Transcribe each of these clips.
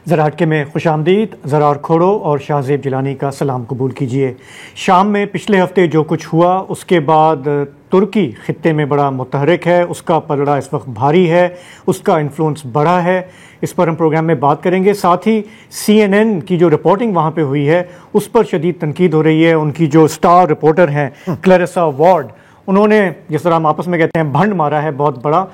ذرا ہٹکے میں خوش آمدید. زرار کھوڑو اور شاہ زیب جیلانی کا سلام قبول کیجیے. شام میں پچھلے ہفتے جو کچھ ہوا اس کے بعد ترکی خطے میں بڑا متحرک ہے, اس کا پلڑا اس وقت بھاری ہے, اس کا انفلوئنس بڑا ہے. اس پر ہم پروگرام میں بات کریں گے. ساتھ ہی CNN کی جو رپورٹنگ وہاں پہ ہوئی ہے اس پر شدید تنقید ہو رہی ہے. ان کی جو سٹار رپورٹر ہیں کلیرسا وارڈ, انہوں نے جس طرح ہم آپس میں کہتے ہیں بھنڈ مارا ہے بہت بڑا.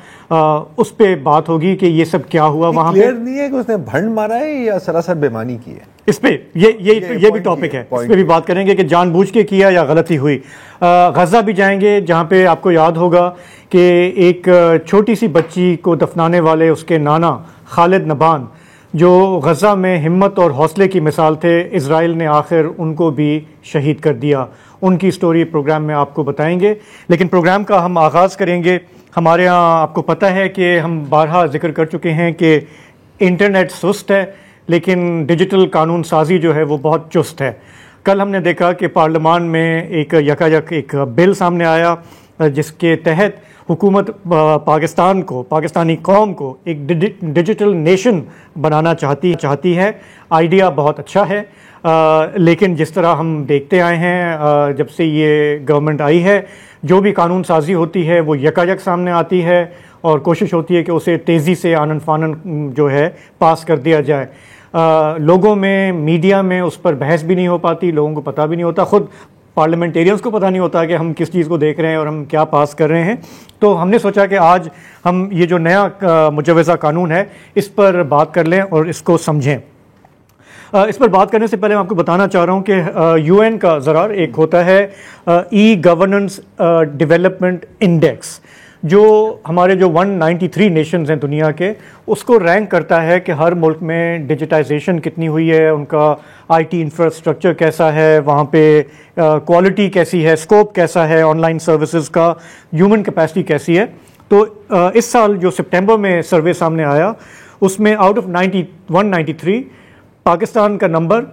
اس پہ بات ہوگی کہ یہ سب کیا ہوا وہاں پہ. کلیئر نہیں ہے کہ اس نے بھنڈ مارا ہے یا سراسر بےمانی کی ہے. اس پہ یہ بھی ٹاپک ہے, اس پہ بھی بات کریں گے کہ جان بوجھ کے کیا یا غلطی ہوئی. غزہ بھی جائیں گے جہاں پہ آپ کو یاد ہوگا کہ ایک چھوٹی سی بچی کو دفنانے والے اس کے نانا خالد نبان جو غزہ میں ہمت اور حوصلے کی مثال تھے, اسرائیل نے آخر ان کو بھی شہید کر دیا. ان کی سٹوری پروگرام میں آپ کو بتائیں گے. لیکن پروگرام کا ہم آغاز کریں گے. ہمارے ہاں آپ کو پتہ ہے کہ ہم بارہا ذکر کر چکے ہیں کہ انٹرنیٹ سست ہے لیکن ڈیجیٹل قانون سازی جو ہے وہ بہت چست ہے. کل ہم نے دیکھا کہ پارلیمان میں ایک ایک بل سامنے آیا جس کے تحت حکومت پاکستان کو, پاکستانی قوم کو ایک ڈیجیٹل نیشن بنانا چاہتی ہے. آئیڈیا بہت اچھا ہے لیکن جس طرح ہم دیکھتے آئے ہیں جب سے یہ گورنمنٹ آئی ہے, جو بھی قانون سازی ہوتی ہے وہ یکایک سامنے آتی ہے اور کوشش ہوتی ہے کہ اسے تیزی سے آنن فانن جو ہے پاس کر دیا جائے. لوگوں میں, میڈیا میں اس پر بحث بھی نہیں ہو پاتی, لوگوں کو پتہ بھی نہیں ہوتا, خود پارلیمنٹیرینز کو پتہ نہیں ہوتا کہ ہم کس چیز کو دیکھ رہے ہیں اور ہم کیا پاس کر رہے ہیں. تو ہم نے سوچا کہ آج ہم یہ جو نیا مجوزہ قانون ہے اس پر بات کر لیں اور اس کو سمجھیں. اس پر بات کرنے سے پہلے میں آپ کو بتانا چاہ رہا ہوں کہ UN کا ذرا ایک ہوتا ہے ای گورننس ڈیولپمنٹ انڈیکس, جو ہمارے جو 193 نیشنز ہیں دنیا کے, اس کو رینک کرتا ہے کہ ہر ملک میں ڈیجیٹائزیشن کتنی ہوئی ہے, ان کا IT انفراسٹرکچر کیسا ہے, وہاں پہ کوالٹی کیسی ہے, اسکوپ کیسا ہے آن لائن سروسز کا, ہیومن کیپیسٹی کیسی ہے. تو اس سال جو سپٹمبر میں سروے سامنے آیا اس میں آؤٹ آف 193 پاکستان کا نمبر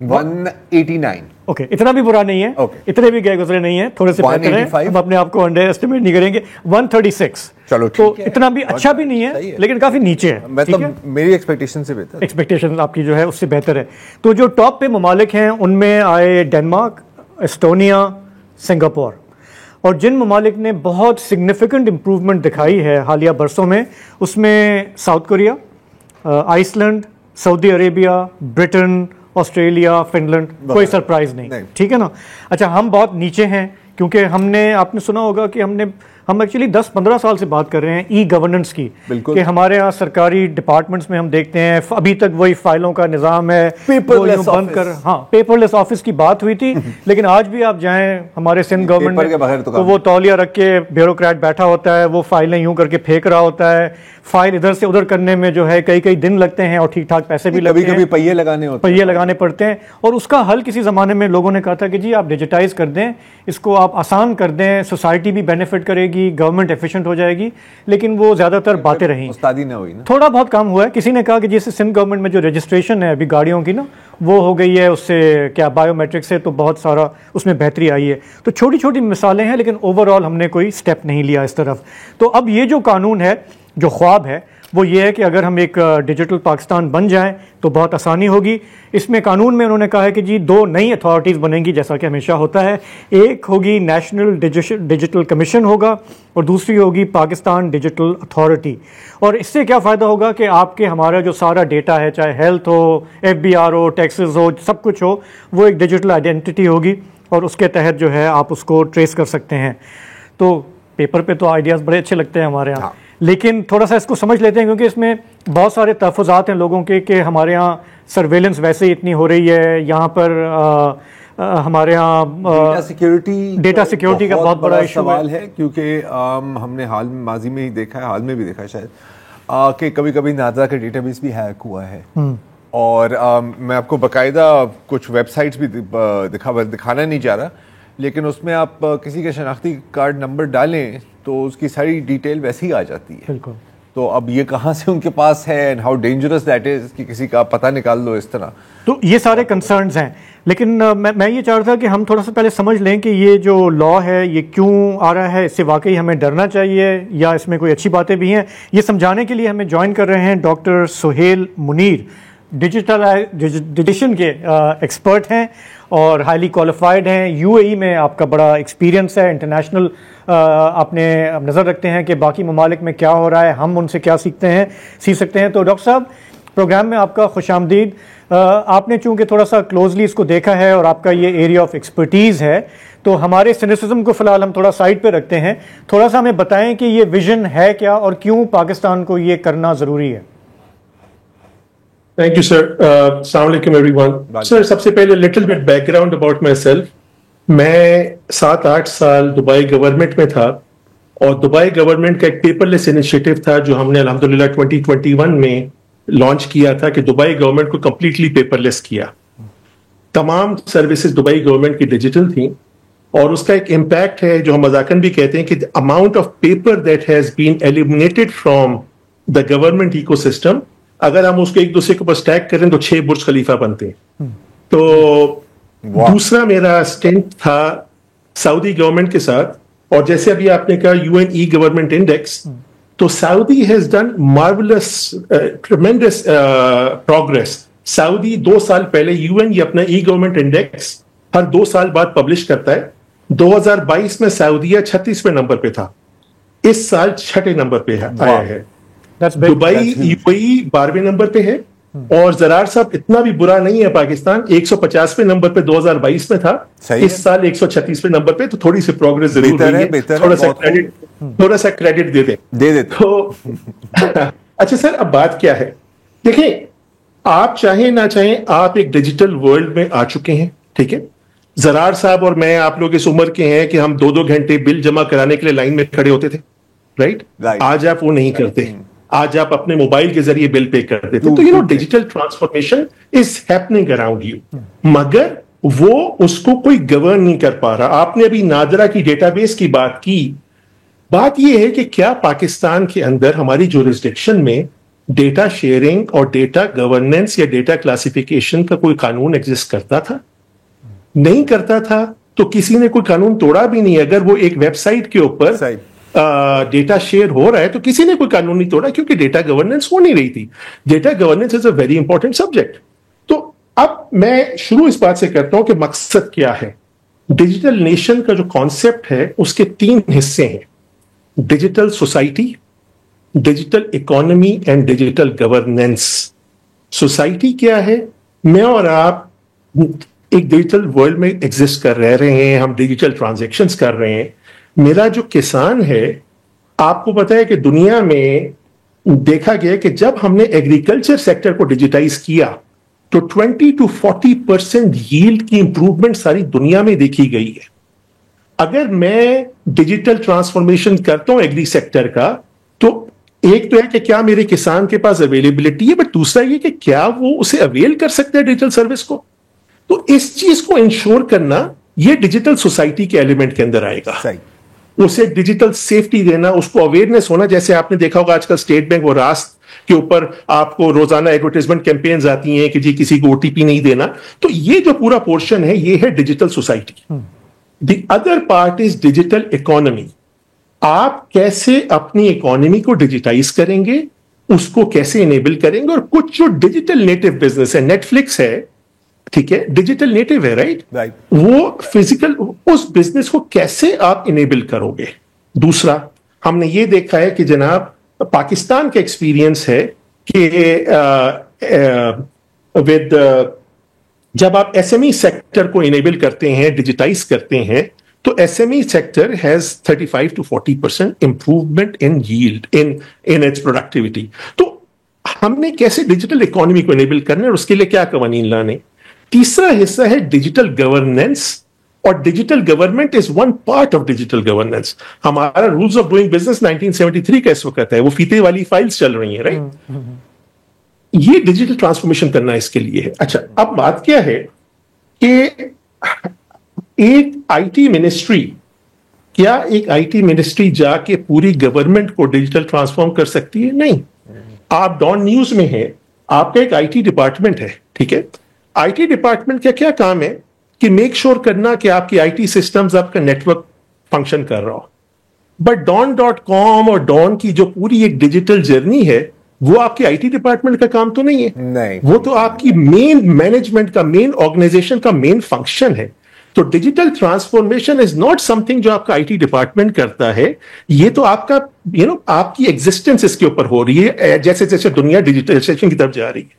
189. اوکے, اتنا بھی برا نہیں ہے, اتنے بھی گئے گزرے نہیں ہیں, تھوڑے سے بہتر ہیں, ہم اپنے آپ کو انڈر ایسٹیمیٹ نہیں کریں گے. 136, چلو تو اتنا بھی اچھا بھی نہیں ہے لیکن کافی نیچے ہے. مطلب میری ایکسپیکٹیشن سے بہتر, ایکسپیکٹیشن آپ کی جو ہے اس سے بہتر ہے. تو جو ٹاپ پہ ممالک ہیں ان میں آئے ڈنمارک, اسٹونیا, سنگاپور. اور جن ممالک نے بہت سگنیفیکنٹ امپروومنٹ دکھائی ہے حالیہ برسوں میں اس میں South Korea, Iceland, Saudi Arabia, Britain, Australia, Finland. کوئی سرپرائز نہیں, ٹھیک ہے نا. اچھا, ہم بہت نیچے ہیں کیونکہ آپ نے سنا ہوگا کہ ہم ایکچولی 10-15 سال سے بات کر رہے ہیں ای گورننس کی, کہ ہمارے ہاں سرکاری ڈپارٹمنٹس میں ہم دیکھتے ہیں ابھی تک وہی فائلوں کا نظام ہے, بند کر, ہاں پیپر لیس آفس کی بات ہوئی تھی لیکن آج بھی آپ جائیں ہمارے سندھ گورنمنٹ میں تو وہ تولیہ رکھ کے بیوروکریٹ بیٹھا ہوتا ہے, وہ فائلیں یوں کر کے پھینک رہا ہوتا ہے. فائل ادھر سے ادھر کرنے میں جو ہے کئی دن لگتے ہیں اور ٹھیک ٹھاک پیسے بھی لگتے ہیں, کبھی پہیے لگانے پڑتے ہیں. اور اس کا حل کسی زمانے میں لوگوں نے کہا تھا کہ جی آپ ڈیجیٹائز کر دیں, اس کو آپ آسان کر دیں, سوسائٹی بھی بینیفٹ کرے گی, گورنمنٹ ایفیشینٹ ہو جائے گی. لیکن وہ زیادہ تر باتیں رہیں, استادی نہ ہوئی نا, تھوڑا بہت کام ہوا ہے. کسی نے کہا کہ جیسے سندھ گورنمنٹ میں جو رجسٹریشن ہے ابھی گاڑیوں کی نا, وہ ہو گئی ہے اس سے کیا بایو میٹرک سے, تو بہت سارا اس میں بہتری آئی ہے. تو چھوٹی چھوٹی مثالیں ہیں لیکن اوور آل ہم نے کوئی سٹیپ نہیں لیا اس طرف. تو اب یہ جو قانون ہے, جو خواب ہے وہ یہ ہے کہ اگر ہم ایک ڈیجیٹل پاکستان بن جائیں تو بہت آسانی ہوگی. اس میں قانون میں انہوں نے کہا ہے کہ جی 2 نئی اتھارٹیز بنیں گی جیسا کہ ہمیشہ ہوتا ہے. ایک ہوگی نیشنل ڈیجیٹل کمیشن ہوگا اور دوسری ہوگی پاکستان ڈیجیٹل اتھارٹی. اور اس سے کیا فائدہ ہوگا کہ آپ کے ہمارا جو سارا ڈیٹا ہے, چاہے ہیلتھ ہو, FBR ہو, ٹیکسز ہو, سب کچھ ہو, وہ ایک ڈیجیٹل آئیڈینٹی ہوگی اور اس کے تحت جو ہے آپ اس کو ٹریس کر سکتے ہیں. تو پیپر پہ تو آئیڈیاز بڑے اچھے لگتے ہیں ہمارے ہاں, لیکن تھوڑا سا اس کو سمجھ لیتے ہیں کیونکہ اس میں بہت سارے تحفظات ہیں لوگوں کے کہ ہمارے ہاں سرویلنس ویسے ہی اتنی ہو رہی ہے, یہاں پر ہمارے ہاں ڈیٹا سیکیورٹی کا بہت بڑا سوال ہے. کیونکہ ہم نے ماضی میں ہی دیکھا ہے, حال میں بھی دیکھا ہے شاید, کہ کبھی نادرا کا ڈیٹا بیس بھی ہیک ہوا ہے. اور میں آپ کو باقاعدہ کچھ ویب سائٹس بھی دکھانا نہیں چاہ رہا, لیکن اس میں آپ کسی کا شناختی کارڈ نمبر ڈالیں تو اس کی ساری ڈیٹیل ویسے ہی آ جاتی ہے. بالکل. تو اب یہ کہاں سے ان کے پاس ہے and how dangerous that is کہ کسی کا پتہ نکال لو اس طرح. تو یہ سارے کنسرنز ہیں, لیکن میں یہ چاہ رہا تھا کہ ہم تھوڑا سا پہلے سمجھ لیں کہ یہ جو لا ہے یہ کیوں آ رہا ہے, اس سے واقعی ہمیں ڈرنا چاہیے یا اس میں کوئی اچھی باتیں بھی ہیں. یہ سمجھانے کے لیے ہمیں جوائن کر رہے ہیں ڈاکٹر سہیل منیر, ڈیجیٹائزیشن کے ایکسپرٹ ہیں اور ہائیلی کوالیفائڈ ہیں. یو اے ای میں آپ کا بڑا ایکسپیرینس ہے, انٹرنیشنل آپ نے نظر رکھتے ہیں کہ باقی ممالک میں کیا ہو رہا ہے, ہم ان سے کیا سیکھ سکتے ہیں. تو ڈاکٹر صاحب پروگرام میں آپ کا خوش آمدید. آپ نے چونکہ تھوڑا سا کلوزلی اس کو دیکھا ہے اور آپ کا یہ ایریا آف ایکسپرٹیز ہے, تو ہمارے سینسزم کو فی الحال ہم تھوڑا سائڈ پہ رکھتے ہیں. تھوڑا سا ہمیں بتائیں کہ یہ ویژن ہے کیا اور کیوں پاکستان کو یہ کرنا ضروری ہے. Thank you, sir. السلام علیکم everyone. Sir, سب سے پہلے little bit background about myself. میں 7-8 سال دبئی گورنمنٹ میں تھا, اور دبئی گورنمنٹ کا ایک پیپر لیس انیشیٹو تھا جو ہم نے الحمدللہ 2021 میں لانچ کیا تھا کہ دبئی گورنمنٹ کو کمپلیٹلی پیپر لیس کیا. تمام سروسز دبئی گورنمنٹ کی ڈیجیٹل تھیں, اور اس کا ایک امپیکٹ ہے جو ہم مذاکراً بھی کہتے ہیں کہ amount of paper that has been eliminated from the government ecosystem, اگر ہم اس کو ایک دوسرے کے اوپر اسٹیک کریں تو 6 برج خلیفہ بنتے ہیں. تو دوسرا میرا اسٹینٹ تھا سعودی گورنمنٹ کے ساتھ, اور جیسے ابھی آپ نے کہا U N E government index, تو Saudi has done marvels tremendous progress. Saudi 2 سال پہلے یو این ای اپنا ای گورنمنٹ انڈیکس ہر 2 سال بعد پبلش کرتا ہے. 2022 میں سعودیہ 36ویں نمبر پہ تھا, اس سال 6 نمبر پہ آیا ہے. دبئی یو اے ای 12ویں نمبر پہ ہے, اور زرار صاحب اتنا بھی برا نہیں ہے پاکستان 150ویں نمبر پہ 2022 میں تھا, اس سال 136ویں نمبر پہ, تو تھوڑی سی پروگرس ضرور ہوئی ہے. تھوڑا سا کریڈٹ دے دیں تو اچھا سر, اب بات کیا ہے, دیکھیں آپ چاہیں نہ چاہیں آپ ایک ڈیجیٹل ورلڈ میں آ چکے ہیں, ٹھیک ہے. زرار صاحب اور میں آپ لوگ اس عمر کے ہیں کہ ہم 2 گھنٹے بل جمع کرانے کے لیے لائن میں کھڑے ہوتے تھے, رائٹ. آج آپ وہ نہیں کرتے, آج آپ اپنے موبائل کے ذریعے بل پے کر دیتے. تو digital transformation is happening around you, مگر وہ اس کو کوئی گورن نہیں کر پا رہا. آپ نے ابھی نادرا کی ڈیٹا بیس کی بات کی. بات یہ ہے کہ کیا پاکستان کے اندر ہماری جورسڈکشن میں ڈیٹا شیئرنگ اور ڈیٹا گورننس یا ڈیٹا کلاسیفیکیشن کا کوئی قانون ایگزسٹ کرتا تھا؟ نہیں کرتا تھا تو کسی نے کوئی قانون توڑا بھی نہیں. اگر وہ ایک ویب سائٹ کے اوپر ڈیٹا شیئر ہو رہا ہے تو کسی نے کوئی قانون نہیں توڑا, کیونکہ ڈیٹا گورننس ہو نہیں رہی تھی. Data governance is a very important subject. تو اب میں شروع اس بات سے کرتا ہوں کہ مقصد کیا ہے. ڈیجیٹل نیشن کا جو کانسیپٹ ہے اس کے 3 حصے ہیں: digital society, digital economy and digital governance. Society کیا ہے؟ میں اور آپ ایک ڈیجیٹل ورلڈ میں ایگزسٹ کر رہے ہیں, ہم ڈیجیٹل ٹرانزیکشنز کر رہے ہیں. میرا جو کسان ہے, آپ کو پتا ہے کہ دنیا میں دیکھا گیا کہ جب ہم نے ایگریکلچر سیکٹر کو ڈیجیٹائز کیا تو 20-40% ییلڈ کی امپروومنٹ ساری دنیا میں دیکھی گئی ہے. اگر میں ڈیجیٹل ٹرانسفارمیشن کرتا ہوں ایگری سیکٹر کا, تو ایک تو ہے کہ کیا میرے کسان کے پاس اویلیبلٹی ہے, بٹ دوسرا یہ کہ کیا وہ اسے اویل کر سکتے ہیں ڈیجیٹل سروس کو. تو اس چیز کو انشور کرنا یہ ڈیجیٹل سوسائٹی کے ایلیمنٹ کے اندر آئے گا. اسے ڈیجیٹل سیفٹی دینا, اس کو اویئرنیس ہونا. جیسے آپ نے دیکھا ہوگا آج کل اسٹیٹ بینک اور راست کے اوپر آپ کو روزانہ ایڈورٹائزمنٹ کیمپینز آتی ہیں کہ جی کسی کو OTP نہیں دینا. تو یہ جو پورا پورشن ہے یہ ہے digital society. The other part is digital economy. آپ کیسے اپنی اکانومی کو ڈیجیٹائز کریں گے, اس کو کیسے انیبل کریں گے. اور کچھ جو ڈیجیٹل نیٹو بزنس ہے, نیٹ فلکس ہے, ٹھیک ہے, ڈیجیٹل نیٹو ہے, رائٹ, وہ فزیکل اس بزنس کو کیسے آپ انیبل کرو گے. دوسرا ہم نے یہ دیکھا ہے کہ جناب پاکستان کا ایکسپیرینس ہے کہ جب آپ SME سیکٹر کو انیبل کرتے ہیں, ڈیجیٹائز کرتے ہیں, تو SME sector has 35-40% improvement in yield in its productivity. تو ہم نے کیسے ڈیجیٹل اکانومی کو انیبل کرنا ہے اور اس کے لیے کیا قوانین لانے. تیسرا حصہ ہے ڈیجیٹل گورننس, اور digital government is one part of digital governance. ہمارا رولز آف ڈوئنگ بزنس 1973 کا اس وقت ہے, وہ فیتے والی فائلز چل رہی ہیں, رائٹ. یہ ڈیجیٹل ٹرانسفارمیشن کرنا اس کے لیے ہے. اچھا, اب بات کیا ہے کہ ایک IT منسٹری کیا ایک آئی ٹی منسٹری جا کے پوری گورنمنٹ کو ڈیجیٹل ٹرانسفارم کر سکتی ہے؟ نہیں. آپ ڈان نیوز میں ہیں, آپ کا ایک آئی ٹی ڈپارٹمنٹ ہے, ٹھیک ہے. آئی ٹی ڈپارٹمنٹ کا کیا کام ہے کہ میک شور کرنا کہ آپ کی آئی ٹی سسٹمز, آپ کا نیٹورک فنکشن کر رہا ہو. بٹ ڈان.com اور ڈان کی جو پوری ایک ڈیجیٹل جرنی ہے وہ آپ کی آئی ٹی ڈپارٹمنٹ کا کام تو نہیں ہے, وہ تو آپ کی مین مینجمنٹ کا, مین آرگنائزیشن کا مین فنکشن ہے. تو digital transformation is not some thing جو آپ کا آئی ٹی ڈپارٹمنٹ کرتا ہے, یہ تو آپ کا آپ کی ایگزسٹنس اس کے اوپر ہو رہی ہے جیسے جیسے دنیا ڈیجیٹلائزیشن کی طرف جا رہی ہے.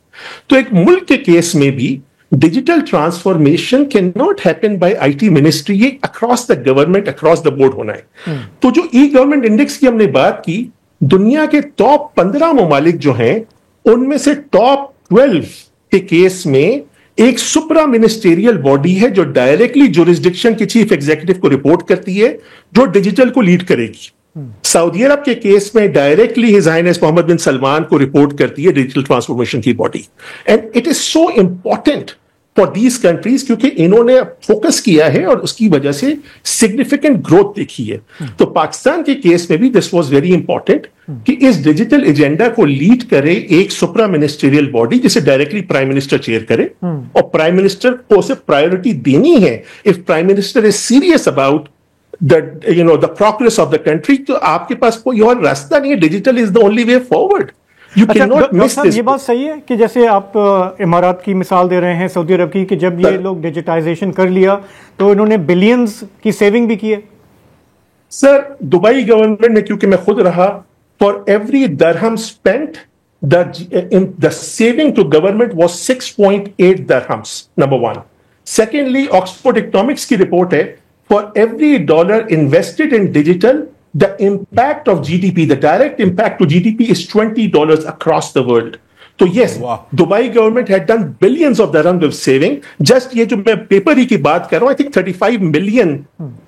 تو ایک ملک کے کیس میں بھی digital transformation can not happen by I T ministry, یہ across the government, across the board ہونا ہے. تو جو ای گورنمنٹ انڈیکس کی ہم نے بات کی, دنیا کے ٹاپ 15 ممالک جو ہیں ان میں سے ٹاپ 12 کے کیس میں ایک سپرا منسٹریل باڈی ہے جو ڈائریکٹلی جورسڈکشن کے چیف ایگزیکٹو کو رپورٹ کرتی ہے, جو ڈیجیٹل کو لیڈ کرے گی. سعودی عرب کے کیس میں ڈائریکٹلی ہز ہائنس محمد بن سلمان کو رپورٹ کرتی ہے ڈیجیٹل ٹرانسفارمیشن کی body. And it is so important for these countries کیونکہ انہوں نے فوکس کیا ہے اور اس کی وجہ سے سگنیفیکنٹ گروتھ دیکھی ہے. تو پاکستان کے کیس میں بھی دس واز ویری امپورٹنٹ کہ اس ڈیجیٹل ایجنڈا کو لیڈ کرے ایک سپرا منسٹریل باڈی جسے ڈائریکٹلی پرائم منسٹر چیئر کرے, اور پرائم منسٹر کو اسے پرائیورٹی دینی ہے. If prime minister is serious about the progress of the country, تو آپ کے پاس کوئی اور راستہ نہیں ہے. Digital is the only way forward. You cannot miss this. یہ بات صحیح ہے کہ جیسے آپ امارات کی مثال دے رہے ہیں, سعودی عرب کی, کہ جب یہ لوگ ڈیجیٹائزیشن کر لیا تو انہوں نے بلینز کی سیونگ بھی کی ہے. سر دبئی گورنمنٹ نے, کیونکہ میں خود رہا, for every dirham spent the saving to government was 6.8 dirhams, number one. Secondly, Oxford Economics کی رپورٹ ہے, for every dollar invested in digital, the impact of GDP, the direct impact to GDP is $20 across the world. So yes, Dubai government had done billions of dirhams of saving. Just یہ جو میں paper ہی کی بات کر رہا ہوں, I think 35 million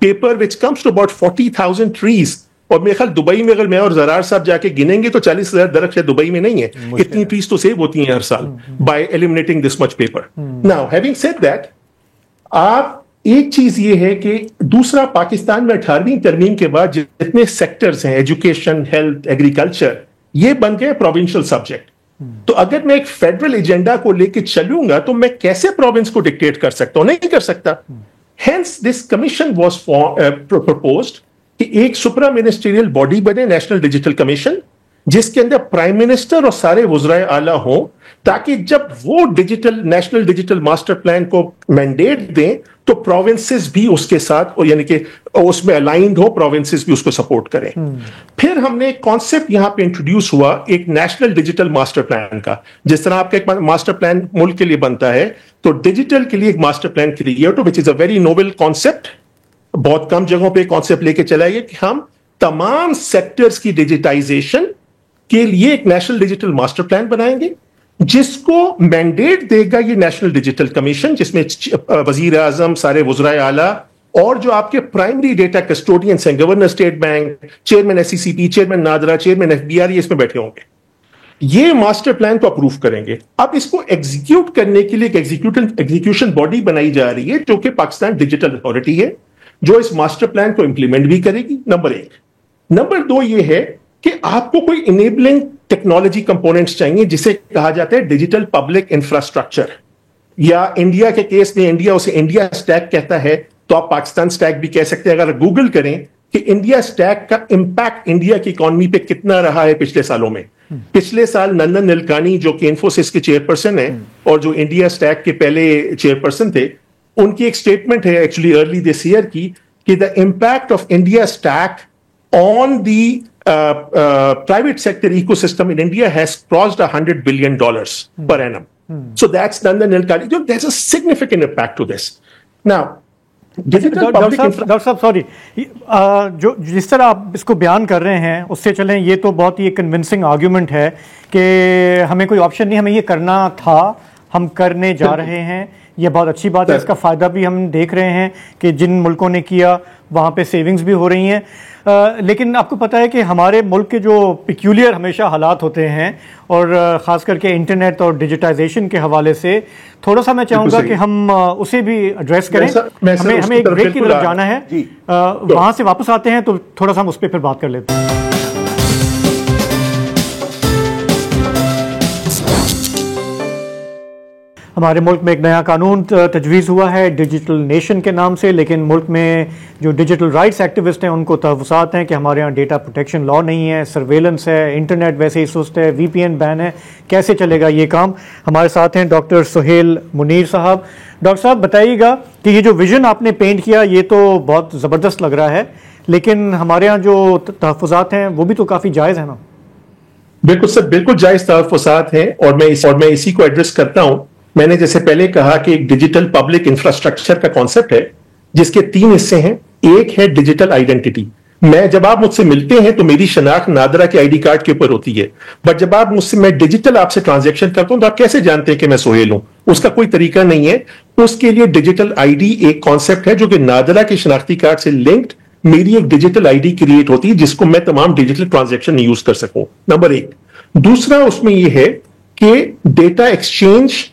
paper which comes to about 40,000 trees. اور میرے خیال دبئی میں اگر میں اور زرار صاحب جا کے گنیں گے تو 40,000 درخت شاید دبئی میں نہیں ہے. اتنی ٹریز تو سیو ہوتی ہیں ہر سال by eliminating this much paper. Now, having said that, آپ ایک چیز یہ ہے کہ دوسرا, پاکستان میں 18ویں ترمیم کے بعد جتنے سیکٹرز ہیں, ایجوکیشن, ہیلتھ, ایگریکلچر, یہ بن گئے پروونشل سبجیکٹ. تو اگر میں ایک فیڈرل ایجنڈا کو لے کے چلوں گا تو میں کیسے پروونس کو ڈکٹیٹ کر سکتا ہوں؟ نہیں کر سکتا. Hence this commission was proposed کہ ایک سپرا منسٹریل باڈی بنے, نیشنل ڈیجیٹل کمیشن, جس کے اندر پرائم منسٹر اور سارے وزرائے اعلیٰ ہوں, تاکہ جب وہ نیشنل ڈیجیٹل ماسٹر پلان کو مینڈیٹ دیں تو پروونسز بھی اس کے ساتھ, یعنی کہ اس میں الائنڈ ہو, پروونسز بھی اس کو سپورٹ کریں. پھر ہم نے ایک کانسیپٹ یہاں پہ انٹروڈیوس ہوا ایک نیشنل ڈیجیٹل ماسٹر پلان کا. جس طرح آپ کا ایک ماسٹر پلان ملک کے لیے بنتا ہے, تو ڈیجیٹل کے لیے ایک master plan create who, which is a very noble concept. بہت کم جگہوں پہ کانسیپٹ لے کے چلائیے کہ ہم تمام سیکٹرز کی ڈیجیٹائزیشن کے لیے ایک نیشنل ڈیجیٹل ماسٹر پلان بنائیں گے, جس کو مینڈیٹ دے گا یہ نیشنل ڈیجیٹل کمیشن, جس میں وزیر اعظم, سارے وزرائے اعلیٰ اور جو آپ کے پرائمری ڈیٹا کسٹوڈینس ہیں, governor State Bank, chairman S E C P, chairman NADRA, chairman F B R, یہ اس میں بیٹھے ہوں گے. یہ ماسٹر پلان کو اپروو کریں گے. اب اس کو ایگزیکیوٹ کرنے کے لیے ایک ایگزیکیوشن باڈی بنائی جا رہی ہے جو کہ پاکستان ڈیجیٹل اتھارٹی ہے, جو اس ماسٹر پلان کو امپلیمنٹ بھی کرے گی. نمبر 1. نمبر 2 یہ ہے کہ آپ کو کوئی انیبلنگ ٹیکنالوجی کمپوننٹس چاہیے جسے کہا جاتا ہے ڈیجیٹل پبلک انفراسٹرکچر, یا انڈیا کے کیس میں انڈیا اسے انڈیا اسٹیک کہتا ہے, تو آپ پاکستان اسٹیک بھی کہہ سکتے ہیں. اگر گوگل کریں کہ انڈیا اسٹیک کا امپیکٹ انڈیا کی اکانومی پہ کتنا رہا ہے پچھلے سالوں میں, پچھلے سال نندن نیلکانی جو کہ انفوسس کے چیئرپرسن ہیں اور جو انڈیا اسٹیک کے پہلے چیئرپرسن تھے, ان کی ایک اسٹیٹمنٹ ہے ایکچولی ارلی دس ایئر کی کہ the impact of India stack on the private sector ecosystem in India has crossed $100 billion per annum. So that's Nandan Nilekani. There's a significant impact to this. Now, doctor صاحب sorry, جو جس طرح آپ اس کو بیان کر رہے ہیں اس سے چلیں, یہ تو بہت ہی کنونسنگ آرگیومنٹ ہے کہ ہمیں کوئی آپشن نہیں, ہمیں یہ کرنا تھا, ہم کرنے جا رہے ہیں. یہ بہت اچھی بات ہے, اس کا فائدہ بھی ہم دیکھ رہے ہیں کہ جن ملکوں نے کیا وہاں پہ سیونگز بھی ہو رہی ہیں. لیکن آپ کو پتہ ہے کہ ہمارے ملک کے جو پیکیولر ہمیشہ حالات ہوتے ہیں, اور خاص کر کے انٹرنیٹ اور ڈیجیٹائزیشن کے حوالے سے تھوڑا سا میں چاہوں گا کہ ہم اسے بھی ایڈریس کریں. ہمیں ایک بریک کی طرف جانا ہے, وہاں سے واپس آتے ہیں تو تھوڑا سا ہم اس پہ پھر بات کر لیتے ہیں. ہمارے ملک میں ایک نیا قانون تجویز ہوا ہے ڈیجیٹل نیشن کے نام سے, لیکن ملک میں جو ڈیجیٹل رائٹس ایکٹیوسٹ ہیں ان کو تحفظات ہیں کہ ہمارے ہاں ڈیٹا پروٹیکشن لا نہیں ہے, سرویلنس ہے, انٹرنیٹ ویسے ہی سست ہے, وی پی این بین ہے. کیسے چلے گا یہ کام؟ ہمارے ساتھ ہیں ڈاکٹر سہیل منیر صاحب. ڈاکٹر صاحب بتائیے گا کہ یہ جو ویژن آپ نے پینٹ کیا یہ تو بہت زبردست لگ رہا ہے, لیکن ہمارے ہاں جو تحفظات ہیں وہ بھی تو کافی جائز ہیں نا؟ بالکل سر, بالکل جائز تحفظات ہیں, اور میں اسی کو ایڈریس کرتا ہوں. میں نے جیسے پہلے کہا کہ ایک ڈیجیٹل پبلک انفراسٹرکچر کا کانسیپٹ ہے جس کے 3 حصے ہیں. ایک ہے ڈیجیٹل آئیڈینٹی. جب آپ مجھ سے ملتے ہیں تو میری شناخت نادرا کے ID کارڈ کے اوپر ہوتی ہے, بٹ جب آپ مجھ سے میں ڈیجیٹل آپ سے ٹرانزیکشن کرتا ہوں تو آپ کیسے جانتے ہیں کہ میں سہیل ہوں؟ اس کا کوئی طریقہ نہیں ہے. اس کے لیے ڈیجیٹل ID ایک کانسیپٹ ہے جو کہ نادرا کے شناختی کارڈ سے لنکڈ میری ایک ڈیجیٹل ID کریٹ ہوتی ہے جس کو میں تمام ڈیجیٹل ٹرانزیکشن یوز کر سکوں. نمبر 1. دوسرا اس میں یہ ہے کہ ڈیٹا ایکسچینج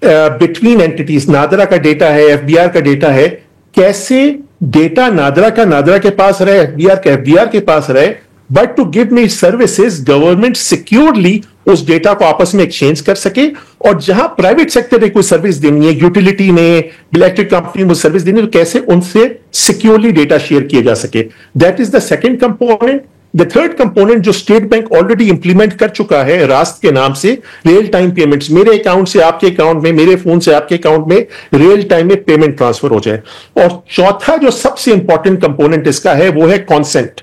بٹوین اینٹیز. نادرا کا ڈیٹا ہے, FBR کا ڈیٹا ہے, کیسے ڈیٹا نادرا کا نادرا کے پاس رہے, FBR کا FBR کے پاس رہے, but to give me services government securely اس ڈیٹا کو آپس میں ایکسچینج کر سکے. اور جہاں پرائیویٹ سیکٹر نے کوئی سروس دینی ہے, یوٹیلیٹی نے, الیکٹرک کمپنی میں سروس دینی ہے, تو کیسے ان سے سیکیورلی ڈیٹا شیئر کیا جا سکے. That is the second component. The third component جو اسٹیٹ بینک آلریڈی امپلیمنٹ کر چکا ہے راست کے نام سے, ریئل ٹائم پیمنٹس. میرے اکاؤنٹ سے آپ کے اکاؤنٹ میں, میرے فون سے آپ کے اکاؤنٹ میں ریئل ٹائم میں پیمنٹ ٹرانسفر ہو جائے. اور چوتھا جو سب سے امپورٹنٹ کمپوننٹ اس کا ہے وہ ہے کانسینٹ.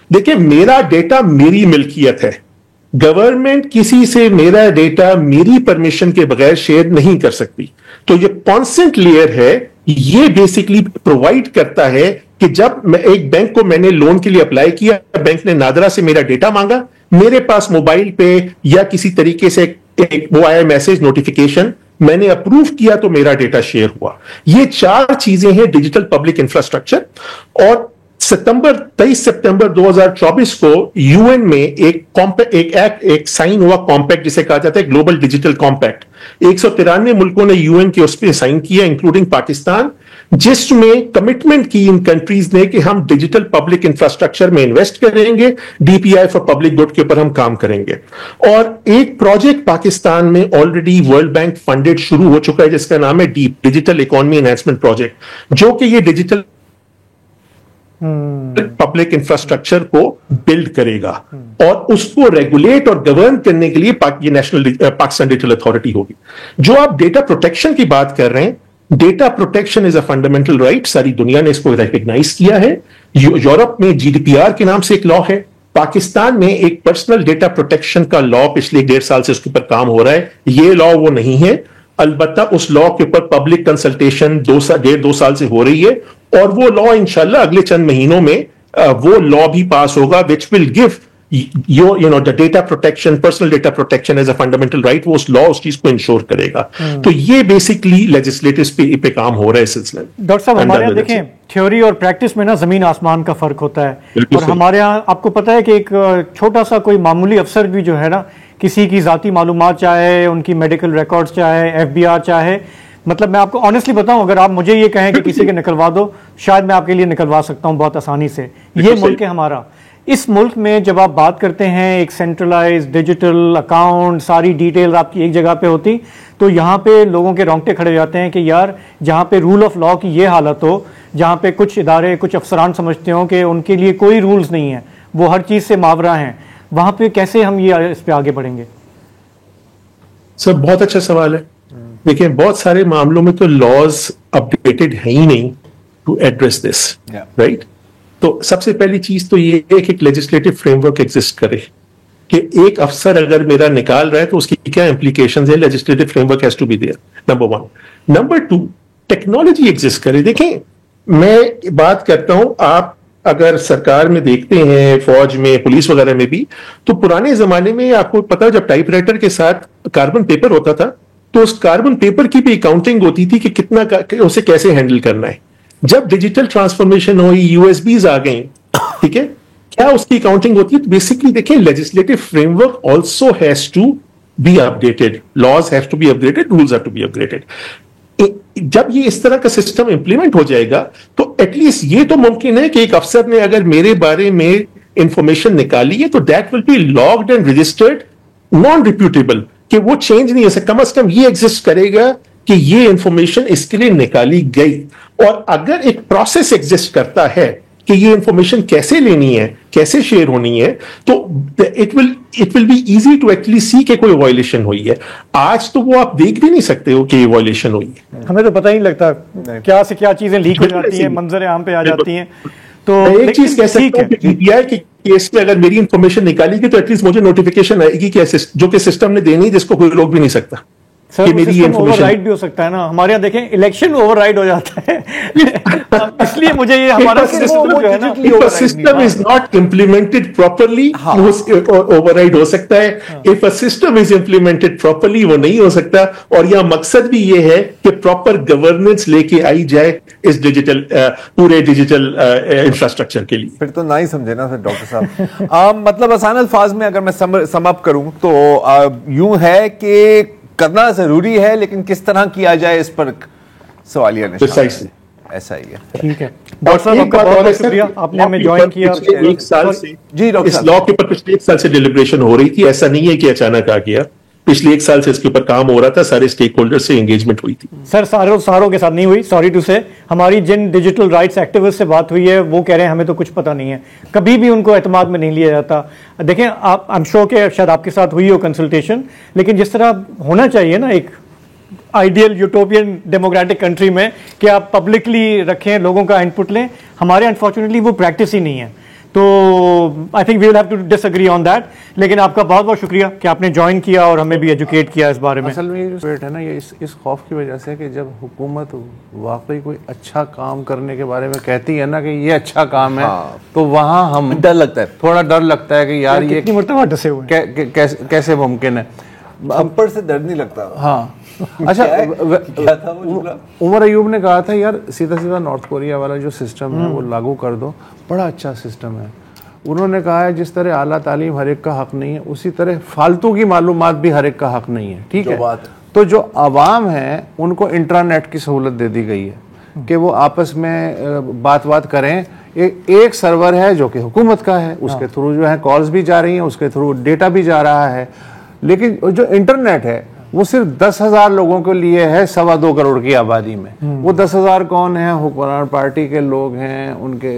دیکھیں, میرا ڈیٹا میری ملکیت ہے, گورنمنٹ کسی سے میرا ڈیٹا میری پرمیشن کے بغیر شیئر نہیں کر سکتی. تو یہ کانسینٹ لیئر ہے, یہ بیسکلی پرووائڈ کرتا ہے کہ جب میں ایک بینک کو میں نے لون کے لیے اپلائی کیا, بینک نے نادرا سے میرا ڈیٹا مانگا, میرے پاس موبائل پہ یا کسی طریقے سے وہ آیا میسج نوٹیفیکیشن, میں نے اپروو کیا تو میرا ڈیٹا شیئر ہوا. یہ 4 چیزیں ہیں ڈیجیٹل پبلک انفراسٹرکچر. اور 23 سپتمبر 2024 کو UN میں ایک سائن ہوا کمپیکٹ جسے کہا جاتا ہے گلوبل ڈیجیٹل کمپیکٹ. 193 ملکوں نے UN کے اس پہ سائن کیا انکلوڈنگ پاکستان, جس میں کمٹمنٹ کی ان کنٹریز نے کہ ہم ڈیجیٹل پبلک انفراسٹرکچر میں انویسٹ کریں گے, DPI فار پبلک گڈ کے اوپر ہم کام کریں گے. اور ایک پروجیکٹ پاکستان میں آلریڈی ورلڈ بینک فنڈڈ شروع ہو چکا ہے جس کا نام ہے deep digital economy enhancement project, جو کہ یہ ڈیجیٹل پبلک انفراسٹرکچر کو بلڈ کرے گا اور اس کو ریگولیٹ اور گورن کرنے کے لیے یہ نیشنل پاکستان ڈیجیٹل اتھارٹی ہوگی. جو آپ ڈیٹا پروٹیکشن کی بات کر رہے ہیں, data protection is a fundamental right. ساری دنیا نے اس کو ریکگنائز کیا ہے. یورپ میں GDPR کے نام سے ایک لا ہے, پاکستان میں ایک پرسنل ڈیٹا پروٹیکشن کا لا پچھلے 1.5 سال سے اس کے اوپر کام ہو رہا ہے. یہ لا وہ نہیں ہے, البتہ اس لا کے اوپر پبلک کنسلٹیشن 1.5-2 سال سے ہو رہی ہے, اور وہ لا انشاءاللہ اگلے چند مہینوں میں وہ لا بھی پاس ہوگا which will give the data protection, personal data protection as a fundamental right. وہ اس لا اس چیز کو انشور کرے گا. تو یہ بیسکلی لیجسلیٹرز پہ کام ہو رہا ہے اس سلسلے میں. ڈاکٹر صاحب, ہمارے یہاں دیکھیں تھیوری اور پریکٹس میں نا زمین آسمان کا فرق ہوتا ہے. اور ہمارے یہاں آپ کو پتا ہے کہ ایک چھوٹا سا کوئی معمولی افسر بھی جو ہے نا, کسی کی ذاتی معلومات چاہے, ان کی میڈیکل ریکارڈز چاہے, FBR چاہے, مطلب میں آپ کو آنیسٹلی بتاؤں, اگر آپ مجھے یہ کہیں کہ کسی کے نکلوا دو, شاید میں آپ کے لیے نکلوا سکتا ہوں بہت آسانی سے. یہ ملک ہے ہمارا. اس ملک میں جب آپ بات کرتے ہیں ایک سینٹرلائز ڈیجیٹل اکاؤنٹ, ساری ڈیٹیل آپ کی ایک جگہ پہ ہوتی, تو یہاں پہ لوگوں کے رونگٹے کھڑے جاتے ہیں کہ یار جہاں پہ رول آف لا کی یہ حالت ہو, جہاں پہ کچھ ادارے کچھ افسران سمجھتے ہوں کہ ان کے لیے کوئی رولز نہیں ہیں, وہ ہر چیز سے ماورا ہیں, وہاں پہ کیسے ہم یہ اس پہ آگے بڑھیں گے؟ سر بہت اچھا سوال ہے. دیکھیں, بہت سارے معاملوں میں تو لاز اپڈیٹڈ ہے ہی نہیں ٹو ایڈریس دس, رائٹ. تو سب سے پہلی چیز تو یہ ہے کہ ایک لیجسلیٹو فریم ورک ایگزسٹ کرے کہ ایک افسر اگر میرا نکال رہا ہے تو اس کی کیا امپلیکیشنز ہیں. Legislative framework has to be there, number 1. Number 2, technology exist کرے. دیکھیں, میں بات کرتا ہوں, آپ اگر سرکار میں دیکھتے ہیں, فوج میں, پولیس وغیرہ میں بھی, تو پرانے زمانے میں آپ کو پتا, جب ٹائپ رائٹر کے ساتھ کاربن پیپر ہوتا تھا تو اس کاربن پیپر کی بھی اکاؤنٹنگ ہوتی تھی کہ کتنا اسے کیسے ہینڈل کرنا ہے. جب ڈیجیٹل ٹرانسفارمیشن ہوئی, یو ایس بیز آ گئے, ٹھیک ہے, کیا اس کی اکاؤنٹنگ ہوتی ہے؟ بیسکلی دیکھیں, legislative framework also has to be updated, laws have to be updated, rules have to be updated. جب یہ اس طرح کا سسٹم امپلیمنٹ ہو جائے گا تو ایٹ لیسٹ یہ تو ممکن ہے کہ ایک افسر نے اگر میرے بارے میں انفارمیشن نکالی ہے تو that will be logged and registered non repudiable, کہ وہ چینج نہیں ہو سکتا. کم از کم یہ ایگزسٹ کرے گا کہ یہ انفارمیشن اس کے لیے نکالی گئی. اور اگر ایک پروسیس ایگزسٹ کرتا ہے کہ یہ انفارمیشن کیسے لینی ہے, کیسے شیئر ہونی ہے, تو it will be easy to actually see کہ کوئی وائلیشن ہوئی ہے. آج تو وہ آپ دیکھ بھی نہیں سکتے ہو کہ یہ وائلیشن ہوئی ہے. ہمیں تو پتہ ہی نہیں لگتا کیا سے کیا چیزیں لیک ہو جاتی ہیں, منظر عام پہ آ جاتی ہیں. تو ایک چیز کہہ سکتا ہوں کہ پی آئی کے کیس میں اگر میری انفارمیشن نکالی گئی تو ایٹ لیسٹ مجھے نوٹیفیکیشن آئے گی کہ جو کہ سسٹم نے دینی, جس کو کوئی روک بھی نہیں سکتا. سر سسٹم اوور رائڈ بھی ہو سکتا ہے نا, ہمارے یہاں دیکھیں الیکشن اوور رائڈ ہو جاتا ہے, اس لیے مجھے یہ ہمارا system is not implemented properly override ہو سکتا ہے. If a system is implemented properly وہ نہیں ہو سکتا. اور یہاں مقصد بھی یہ ہے کہ پراپر گورننس لے کے آئی جائے اس ڈیجیٹل پورے ڈیجیٹل انفراسٹرکچر کے لیے. پھر تو نہ ہی سمجھے نا پھر ڈاکٹر صاحب. مطلب آسان الفاظ میں اگر میں سم اپ کروں تو یوں ہے کہ کرنا ضروری ہے, لیکن کس طرح کیا جائے اس پر سوالیہ نشان. ایسا ہی ہے. ٹھیک ہے ڈاکٹر صاحب, آپ کا بہت بہت شکریہ, آپ نے ہمیں جوائن کیا. ایک سال سے جی ڈاکٹر صاحب, اس لاء کے اوپر پچھلے ایک سال سے ڈیلیبریشن ہو رہی تھی. ایسا نہیں ہے کہ اچانک آ گیا, پچھلے ایک سال سے اس کے اوپر کام ہو رہا تھا, سارے اسٹیک ہولڈر سے انگیجمنٹ ہوئی تھی. سر ساروں کے ساتھ نہیں ہوئی, سوری ٹو سے. ہماری جن ڈیجیٹل رائٹس ایکٹیوسٹ سے بات ہوئی ہے وہ کہہ رہے ہیں ہمیں تو کچھ پتہ نہیں ہے, کبھی بھی ان کو اعتماد میں نہیں لیا جاتا. دیکھیں آپ, آئی ایم شیور کہ شاید آپ کے ساتھ ہوئی ہو کنسلٹیشن, لیکن جس طرح ہونا چاہیے نا ایک آئیڈیل یوٹوپین ڈیموکریٹک کنٹری میں کہ آپ پبلکلی رکھیں, لوگوں کا انپٹ لیں, ہمارے انفارچونیٹلی وہ پریکٹس ہی نہیں ہے. تو I think we will have to disagree on that. لیکن آپ کا بہت بہت شکریہ کہ آپ نے جوائن کیا اور ہمیں بھی ایجوکیٹ کیا اس بارے میں. اصل میں یہ جو ویٹ ہے نا, یہ اس خوف کی وجہ سے کہ جب حکومت واقعی کوئی اچھا کام کرنے کے بارے میں کہتی ہے نا کہ یہ اچھا کام ہے, تو وہاں ہم ڈر لگتا ہے, تھوڑا ڈر لگتا ہے کہ یار یہ کتنی مرتبہ ڈسے ہوئے کیسے ممکن ہے. بمپر سے ڈر نہیں لگتا. ہاں اچھا, عمر ایوب نے کہا تھا یار سیدھا نارتھ کوریا والا جو سسٹم ہے وہ لاگو کر دو, بڑا اچھا سسٹم ہے. انہوں نے کہا ہے جس طرح اعلیٰ تعلیم ہر ایک کا حق نہیں ہے, اسی طرح فالتو کی معلومات بھی ہر ایک کا حق نہیں ہے. ٹھیک ہے, تو جو عوام ہیں ان کو انٹرانیٹ کی سہولت دے دی گئی ہے کہ وہ آپس میں بات کریں. ایک سرور ہے جو کہ حکومت کا ہے, اس کے تھرو جو ہے کالز بھی جا رہی ہیں, اس کے تھرو ڈیٹا بھی جا رہا ہے. لیکن جو انٹرنیٹ ہے وہ صرف 10,000 لوگوں کے لیے ہے 2.25 کروڑ کی آبادی میں. وہ 10,000 کون ہیں؟ حکمران پارٹی کے لوگ ہیں, ان کے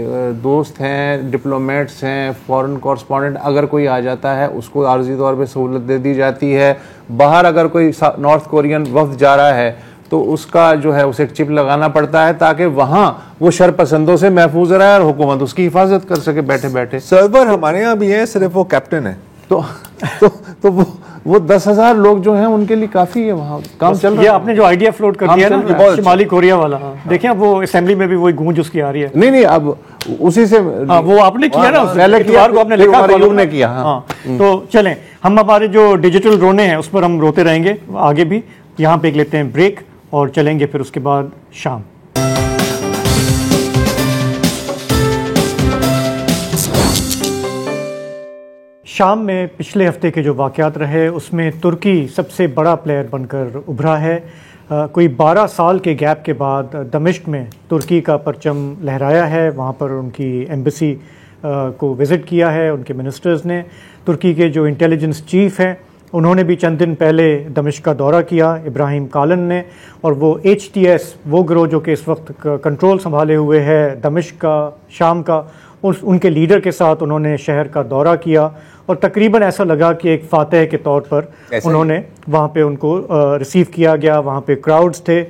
دوست ہیں, ڈپلومیٹس ہیں, فورن کورسپونڈنٹ. اگر کوئی آ جاتا ہے اس کو عارضی طور پہ سہولت دے دی جاتی ہے. باہر اگر کوئی نارتھ کورین وفد جا رہا ہے تو اس کا جو ہے اسے ایک چپ لگانا پڑتا ہے تاکہ وہاں وہ شر پسندوں سے محفوظ رہے اور حکومت اس کی حفاظت کر سکے بیٹھے بیٹھے. سرور ہمارے یہاں بھی ہے, صرف وہ کیپٹن ہے. تو وہ 10,000 لوگ جو ہیں ان کے لیے کافی ہے, وہاں کام چل رہا ہے. یہ آپ نے جو آئیڈیا فلوٹ کر دیا نا شمالی کوریا والا, دیکھیں اب وہ اسمبلی میں بھی وہی گونج اس کی آ رہی ہے. نہیں اب اسی سے وہ آپ نے کیا نا, پہلے کیا کو آپ نے لکھا, نے کیا. ہاں تو چلیں ہم ہمارے جو ڈیجیٹل رونے ہیں اس پر ہم روتے رہیں گے آگے بھی. یہاں پہ ایک لیتے ہیں بریک اور چلیں گے پھر اس کے بعد شام. شام میں پچھلے ہفتے کے جو واقعات رہے اس میں ترکی سب سے بڑا پلیئر بن کر ابھرا ہے. کوئی 12 سال کے گیپ کے بعد دمشق میں ترکی کا پرچم لہرایا ہے. وہاں پر ان کی ایمبیسی کو وزٹ کیا ہے ان کے منسٹرز نے. ترکی کے جو انٹیلیجنس چیف ہیں انہوں نے بھی چند دن پہلے دمشق کا دورہ کیا, ابراہیم کالن نے. اور وہ HTS وہ گروہ جو کہ اس وقت کنٹرول سنبھالے ہوئے ہے دمشق کا, شام کا, ان کے لیڈر کے ساتھ انہوں نے شہر کا دورہ کیا. اور تقریباً ایسا لگا کہ ایک فاتح کے طور پر انہوں نے وہاں پہ ان کو ریسیو کیا گیا. وہاں پہ کراؤڈز تھے.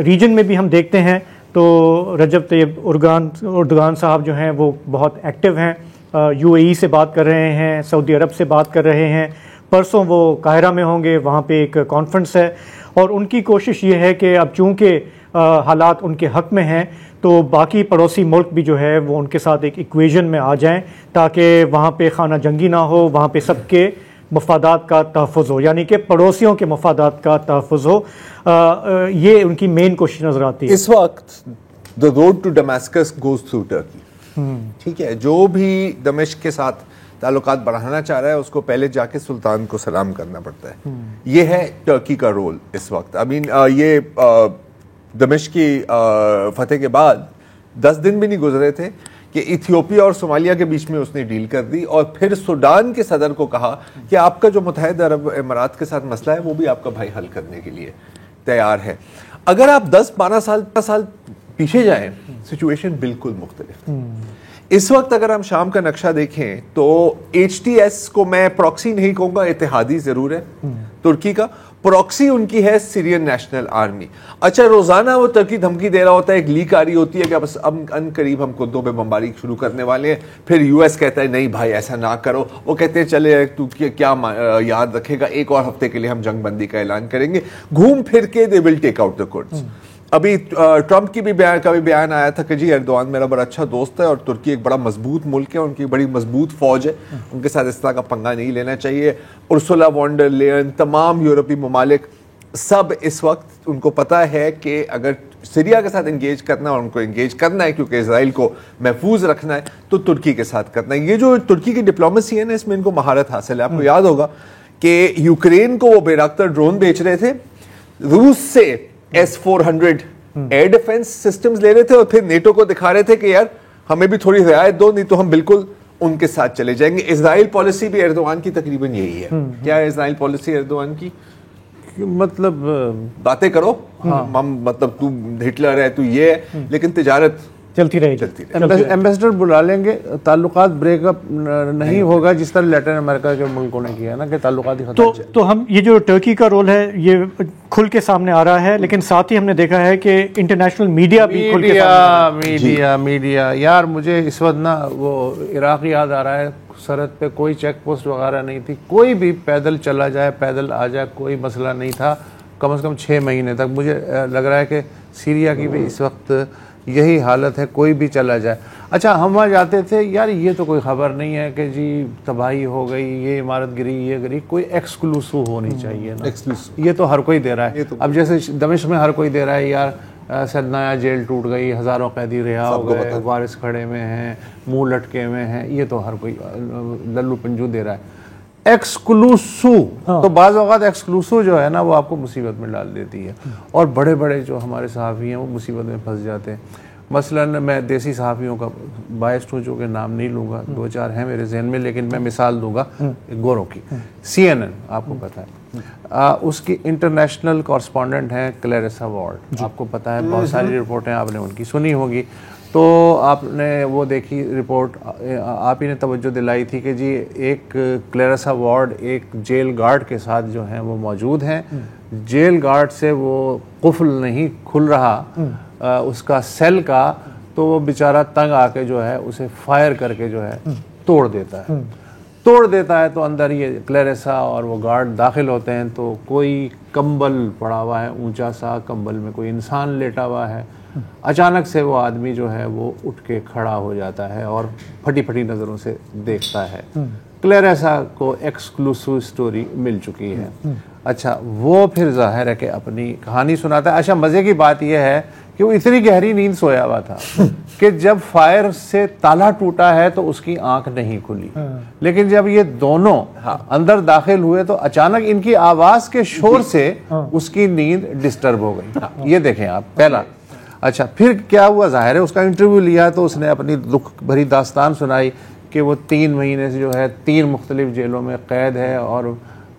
ریجن میں بھی ہم دیکھتے ہیں تو رجب طیب اردوغان صاحب جو ہیں وہ بہت ایکٹیو ہیں. UAE سے بات کر رہے ہیں, سعودی عرب سے بات کر رہے ہیں. پرسوں وہ قاہرہ میں ہوں گے, وہاں پہ ایک کانفرنس ہے. اور ان کی کوشش یہ ہے کہ اب چونکہ حالات ان کے حق میں ہیں تو باقی پڑوسی ملک بھی جو ہے وہ ان کے ساتھ ایک ایکویژن میں آ جائیں تاکہ وہاں پہ خانہ جنگی نہ ہو, وہاں پہ سب کے مفادات کا تحفظ ہو، یعنی کہ پڑوسیوں کے مفادات کا تحفظ ہو، یہ ان کی مین کوشش نظر آتی ہے اس وقت. The road to Damascus goes through Turkey. ٹھیک ہے، جو بھی دمشق کے ساتھ تعلقات بڑھانا چاہ رہا ہے اس کو پہلے جا کے سلطان کو سلام کرنا پڑتا ہے. یہ ہے ترکی کا رول اس وقت. یہ دمشق کی فتح کے بعد 10 دن بھی نہیں گزرے تھے کہ ایتھیوپیا اور صومالیہ کے بیچ میں اس نے ڈیل کر دی، اور پھر سوڈان کے صدر کو کہا کہ آپ کا جو متحدہ عرب امارات کے ساتھ مسئلہ ہے وہ بھی آپ کا بھائی حل کرنے کے لیے تیار ہے. اگر آپ 10-12 سال پیچھے جائیں سچویشن بالکل مختلف. اس وقت اگر ہم شام کا نقشہ دیکھیں تو ایچ ٹی ایس کو میں پروکسی نہیں کہوں گا، اتحادی ضرور ہے ترکی کا. پروکسی ان کی ہے سیرین نیشنل آرمی. اچھا، روزانہ وہ ترکی دھمکی دے رہا ہوتا ہے، ایک لیک آ رہی ہوتی ہے کہ بس اب ان قریب ہم کدوں پہ بمباری شروع کرنے والے ہیں. پھر یو ایس کہتا ہے نہیں بھائی ایسا نہ کرو. وہ کہتے ہیں چلے تو کیا یاد رکھے گا، ایک اور ہفتے کے لیے ہم جنگ بندی کا اعلان کریں گے. گھوم پھر کے دے ول ٹیک آؤٹ دا کرڈز. ابھی ٹرمپ کی بھی بیان آیا تھا کہ جی ایردوان میرا بڑا اچھا دوست ہے اور ترکی ایک بڑا مضبوط ملک ہے، ان کی بڑی مضبوط فوج ہے، ان کے ساتھ اس طرح کا پنگا نہیں لینا چاہیے. ارسولا وان ڈر لیئن، تمام یورپی ممالک سب اس وقت ان کو پتا ہے کہ اگر سیریا کے ساتھ انگیج کرنا ہے اور ان کو انگیج کرنا ہے کیونکہ اسرائیل کو محفوظ رکھنا ہے تو ترکی کے ساتھ کرنا ہے. یہ جو ترکی کی ڈپلومیسی ہے نا، اس میں ان کو مہارت حاصل ہے. آپ کو یاد ہوگا کہ یوکرین کو وہ بیراکتر ڈرون بیچ رہے تھے، روس سے S-400 ایئر ڈیفنس سسٹمز لے رہے تھے اور پھر نیٹو کو دکھا رہے تھے کہ یار ہمیں بھی تھوڑی رعایت دو، نہیں تو ہم بالکل ان کے ساتھ چلے جائیں گے. اسرائیل پالیسی بھی ایردوان کی تقریباً یہی ہے. کیا ہے اسرائیل پالیسی ایردوان کی؟ مطلب باتیں کرو، ہم مطلب تو ہٹلر ہے تو یہ ہے، لیکن تجارت چلتی رہے گی. ایمبیسڈر بلا لیں گے، تعلقات بریک اپ نہیں ہوگا جس طرح لیٹن امریکہ کے ملکوں نے کیا نا کہ تعلقات ہی ختم. تو ہم یہ جو ترکی کا رول ہے یہ کھل کے سامنے آ رہا ہے، لیکن ساتھ ہی ہم نے دیکھا ہے کہ انٹرنیشنل میڈیا بھی کھل کے میڈیا یار مجھے اس وقت نا وہ عراق یاد آ رہا ہے. سرحد پہ کوئی چیک پوسٹ وغیرہ نہیں تھی، کوئی بھی پیدل چلا جائے پیدل آ جائے کوئی مسئلہ نہیں تھا کم از کم 6 مہینے تک. مجھے لگ رہا ہے کہ سیریا کی بھی اس وقت یہی حالت ہے، کوئی بھی چلا جائے. اچھا ہم وہاں جاتے تھے یار یہ تو کوئی خبر نہیں ہے کہ جی تباہی ہو گئی، یہ عمارت گری، یہ گری، کوئی ایکسکلوسو ہونی چاہیے نا. یہ تو ہر کوئی دے رہا ہے. اب جیسے دمشق میں ہر کوئی دے رہا ہے یار سدنایا جیل ٹوٹ گئی، ہزاروں قیدی رہا ہو گئے، وارث کھڑے میں ہیں، منہ لٹکے میں ہیں، یہ تو ہر کوئی للو پنجو دے رہا ہے. ایکسکلوسو تو بعض اوقات ایکسکلوسو جو ہے نا وہ آپ کو مصیبت میں ڈال دیتی ہے، اور بڑے بڑے جو ہمارے صحافی ہیں وہ مصیبت میں پھنس جاتے ہیں. مثلاً میں دیسی صحافیوں کا باعث ہوں جو کہ نام نہیں لوں گا، 2-4 ہیں میرے ذہن میں، لیکن میں مثال دوں گا گوروں کی. CNN آپ کو پتہ ہے اس کی انٹرنیشنل کورسپونڈنٹ ہیں کلیرسا وارڈ، آپ کو پتہ ہے بہت ساری رپورٹیں آپ نے ان کی سنی ہوگی. تو آپ نے وہ دیکھی رپورٹ، آپ ہی نے توجہ دلائی تھی کہ جی ایک کلیرسا وارڈ ایک جیل گارڈ کے ساتھ جو ہیں وہ موجود ہیں، جیل گارڈ سے وہ قفل نہیں کھل رہا اس کا سیل کا، تو وہ بیچارہ تنگ آ کے جو ہے اسے فائر کر کے جو ہے توڑ دیتا ہے. تو اندر یہ کلیرسا اور وہ گارڈ داخل ہوتے ہیں تو کوئی کمبل پڑا ہوا ہے، اونچا سا کمبل میں کوئی انسان لیٹا ہوا ہے. اچانک سے وہ آدمی جو ہے وہ اٹھ کے کھڑا ہو جاتا ہے اور پھٹی پھٹی نظروں سے دیکھتا ہے. کلیرسا کو ایکسکلوسیو سٹوری مل چکی ہے. اچھا وہ پھر ظاہر ہے کہ اپنی کہانی سناتا ہے. اچھا مزے کی بات یہ ہے کہ وہ اتنی گہری نیند سویا ہوا تھا کہ جب فائر سے تالا ٹوٹا ہے تو اس کی آنکھ نہیں کھلی، لیکن جب یہ دونوں اندر داخل ہوئے تو اچانک ان کی آواز کے شور سے اس کی نیند ڈسٹرب ہو گئی. یہ دیکھیں آپ پہلا. اچھا پھر کیا ہوا، ظاہر ہے اس کا انٹرویو لیا تو اس نے اپنی دکھ بھری داستان سنائی کہ وہ 3 مہینے سے جو ہے 3 مختلف جیلوں میں قید ہے، اور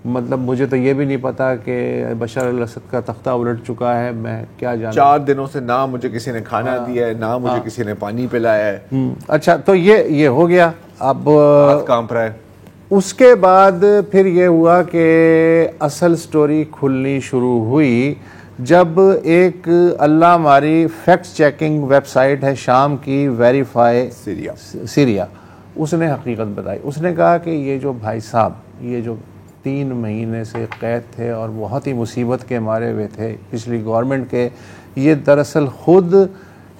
مطلب مجھے تو یہ بھی نہیں پتا کہ بشار الاسد کا تختہ الٹ چکا ہے، میں کیا جانوں. 4 دنوں سے نہ مجھے کسی نے کھانا دیا ہے، نہ مجھے کسی نے پانی پلایا ہے. اچھا تو یہ ہو گیا. اب کانپ رہا ہے. اس کے بعد پھر یہ ہوا کہ اصل سٹوری کھلنی شروع ہوئی جب ایک اللہ ماری فیکٹ چیکنگ ویب سائٹ ہے شام کی، ویریفائی سیریا، اس نے حقیقت بتائی. اس نے کہا کہ یہ جو بھائی صاحب یہ جو 3 مہینے سے قید تھے اور بہت ہی مصیبت کے مارے ہوئے تھے پچھلی گورنمنٹ کے، یہ دراصل خود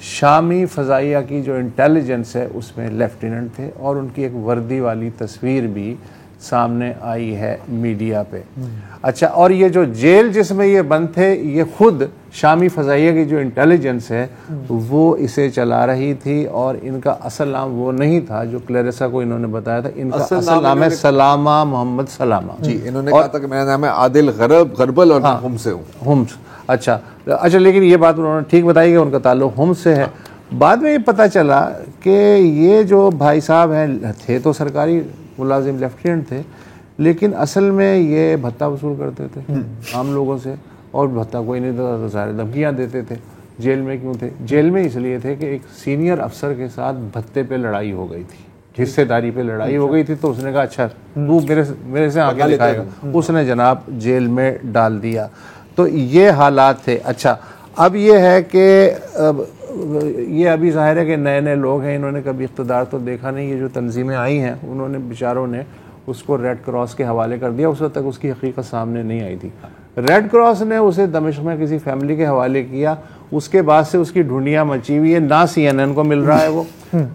شامی فضائیہ کی جو انٹیلیجنس ہے اس میں لیفٹیننٹ تھے، اور ان کی ایک وردی والی تصویر بھی سامنے آئی ہے میڈیا پہ. اچھا, اور یہ جو جیل جس میں یہ بند تھے, یہ خود شامی فضائیہ کی جو انٹیلیجنس ہے وہ اسے چلا رہی تھی, اور ان کا اصل نام وہ نہیں تھا جو کلیریسا کو انہوں نے بتایا تھا. ان کا اصل نام ہے سلامہ محمد سلامہ. جی, انہوں نے کہا تھا کہ میرا نام ہے عادل غربل اور میں ہم سے ہوں. ہومس. اچھا, لیکن یہ بات انہوں نے ٹھیک بتائی کہ ان کا تعلق ہومس سے ہے. بعد میں یہ پتہ چلا کہ یہ جو بھائی صاحب ہیں تھے تو سرکاری ملازم, لیفٹیننٹ تھے, لیکن اصل میں یہ بھتہ وصول کرتے تھے عام لوگوں سے, اور بھتہ کوئی نہیں تھا تو سارے دھمکیاں دیتے تھے. جیل میں کیوں تھے؟ جیل میں اس لیے تھے کہ ایک سینئر افسر کے ساتھ بھتے پہ لڑائی ہو گئی تھی, حصے داری پہ لڑائی ہو گئی تھی, تو اس نے کہا اچھا تو میرے سے آگے لکھائے گا. اس نے جناب جیل میں ڈال دیا. تو یہ حالات تھے. اچھا, اب یہ ہے کہ یہ ابھی ظاہر ہے کہ نئے نئے لوگ ہیں, انہوں نے کبھی اقتدار تو دیکھا نہیں. یہ جو تنظیمیں آئی ہیں انہوں نے بیچاروں نے اس کو ریڈ کراس کے حوالے کر دیا. اس وقت تک اس کی حقیقت سامنے نہیں آئی تھی. ریڈ کراس نے اسے دمشق میں کسی فیملی کے حوالے کیا. اس کے بعد سے اس کی ڈھونڈیاں مچی ہوئی ہے. نہ سی این این کو مل رہا ہے وہ,